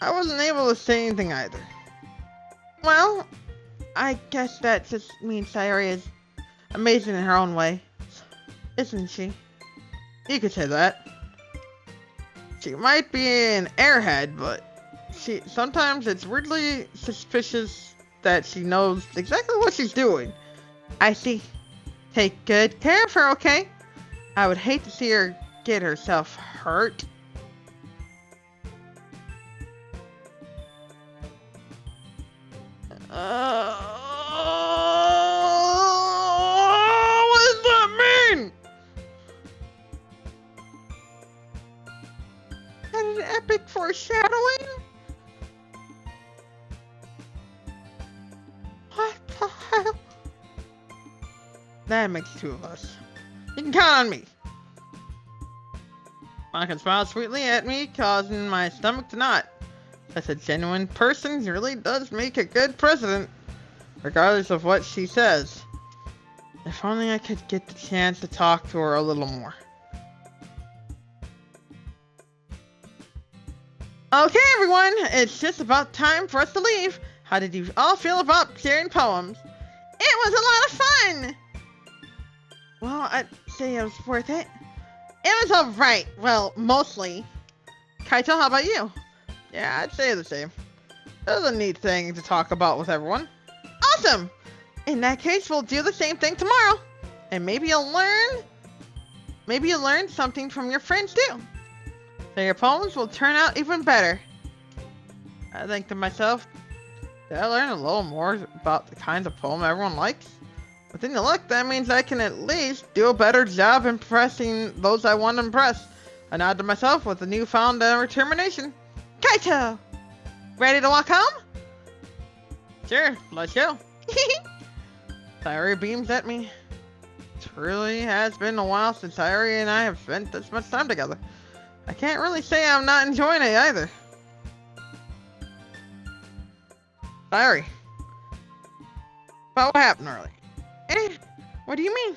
I wasn't able to say anything either. Well, I guess that just means Sayori is amazing in her own way. Isn't she? You could say that. She might be an airhead, but sometimes it's weirdly suspicious that she knows exactly what she's doing. I see. Take good care of her, okay? I would hate to see her get herself hurt. What does that mean? An epic foreshadowing? What the hell? That makes two of us. You can count on me. Monica smiles sweetly at me, causing my stomach to knot. Such a genuine person really does make a good president, regardless of what she says. If only I could get the chance to talk to her a little more. Okay, everyone, it's just about time for us to leave. How did you all feel about sharing poems? It was a lot of fun! Well, I'd say it was worth it. It was alright. Well, mostly. Kaito, how about you? Yeah, I'd say the same. It was a neat thing to talk about with everyone. Awesome! In that case, we'll do the same thing tomorrow. And maybe you'll learn something from your friends too. So your poems will turn out even better. I think to myself, did I learn a little more about the kinds of poem everyone likes? With any luck, that means I can at least do a better job impressing those I want to impress. I nod to myself with a newfound determination. Kaito! Ready to walk home? Sure, let's go. Sayori beams at me. It really has been a while since Sayori and I have spent this much time together. I can't really say I'm not enjoying it either. Sayori. About what happened earlier? What do you mean?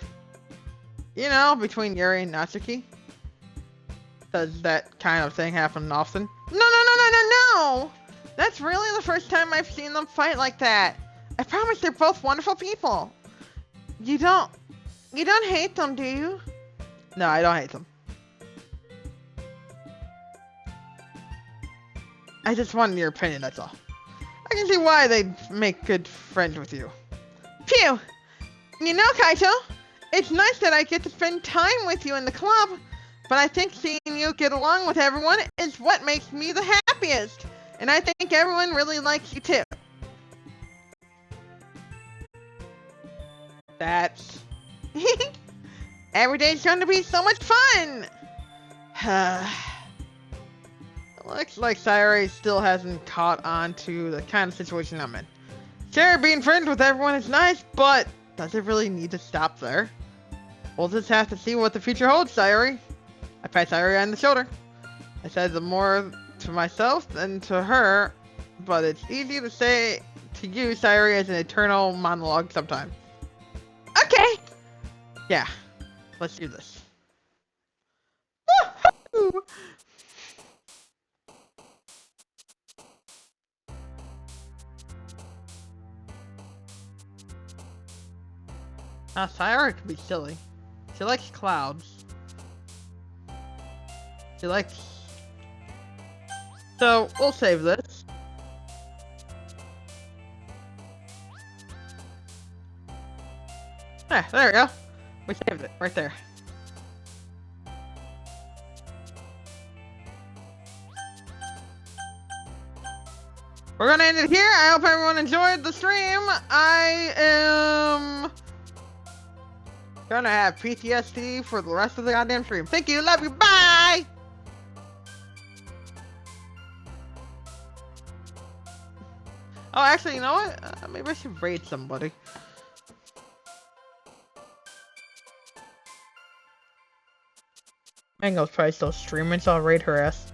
You know, between Yuri and Natsuki. Does that kind of thing happen often? No! That's really the first time I've seen them fight like that. I promise they're both wonderful people. You don't hate them, do you? No, I don't hate them. I just wanted your opinion, that's all. I can see why they'd make good friends with you. Phew! You know, Kaito, it's nice that I get to spend time with you in the club, but I think seeing you get along with everyone is what makes me the happiest. And I think everyone really likes you too. That's... Every day's going to be so much fun! Looks like Sayori still hasn't caught on to the kind of situation I'm in. Sure, being friends with everyone is nice, but does it really need to stop there? We'll just have to see what the future holds, Sayori. I pat Sayori on the shoulder. I said the more to myself than to her, but it's easy to say to you, Sayori, as an eternal monologue sometimes. Okay! Yeah, let's do this. Woohoo! Sayori can be silly. She likes clouds. She likes... So, we'll save this. There we go. We saved it, right there. We're gonna end it here. I hope everyone enjoyed the stream. I am gonna have PTSD for the rest of the goddamn stream. Thank you, love you, bye! Oh, actually, you know what? Maybe I should raid somebody. Mango's probably still streaming, so I'll raid her ass.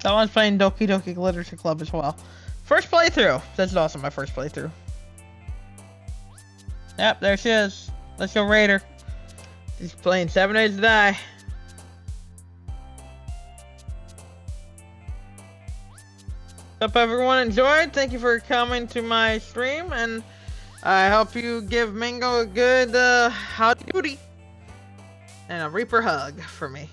That one's playing Doki Doki Literature Club as well. First playthrough. That's awesome, my first playthrough. Yep, there she is. Let's go raid her. She's playing 7 Days to Die. Hope everyone enjoyed. Thank you for coming to my stream, and I hope you give Mango a good howdy doody and a Reaper hug for me.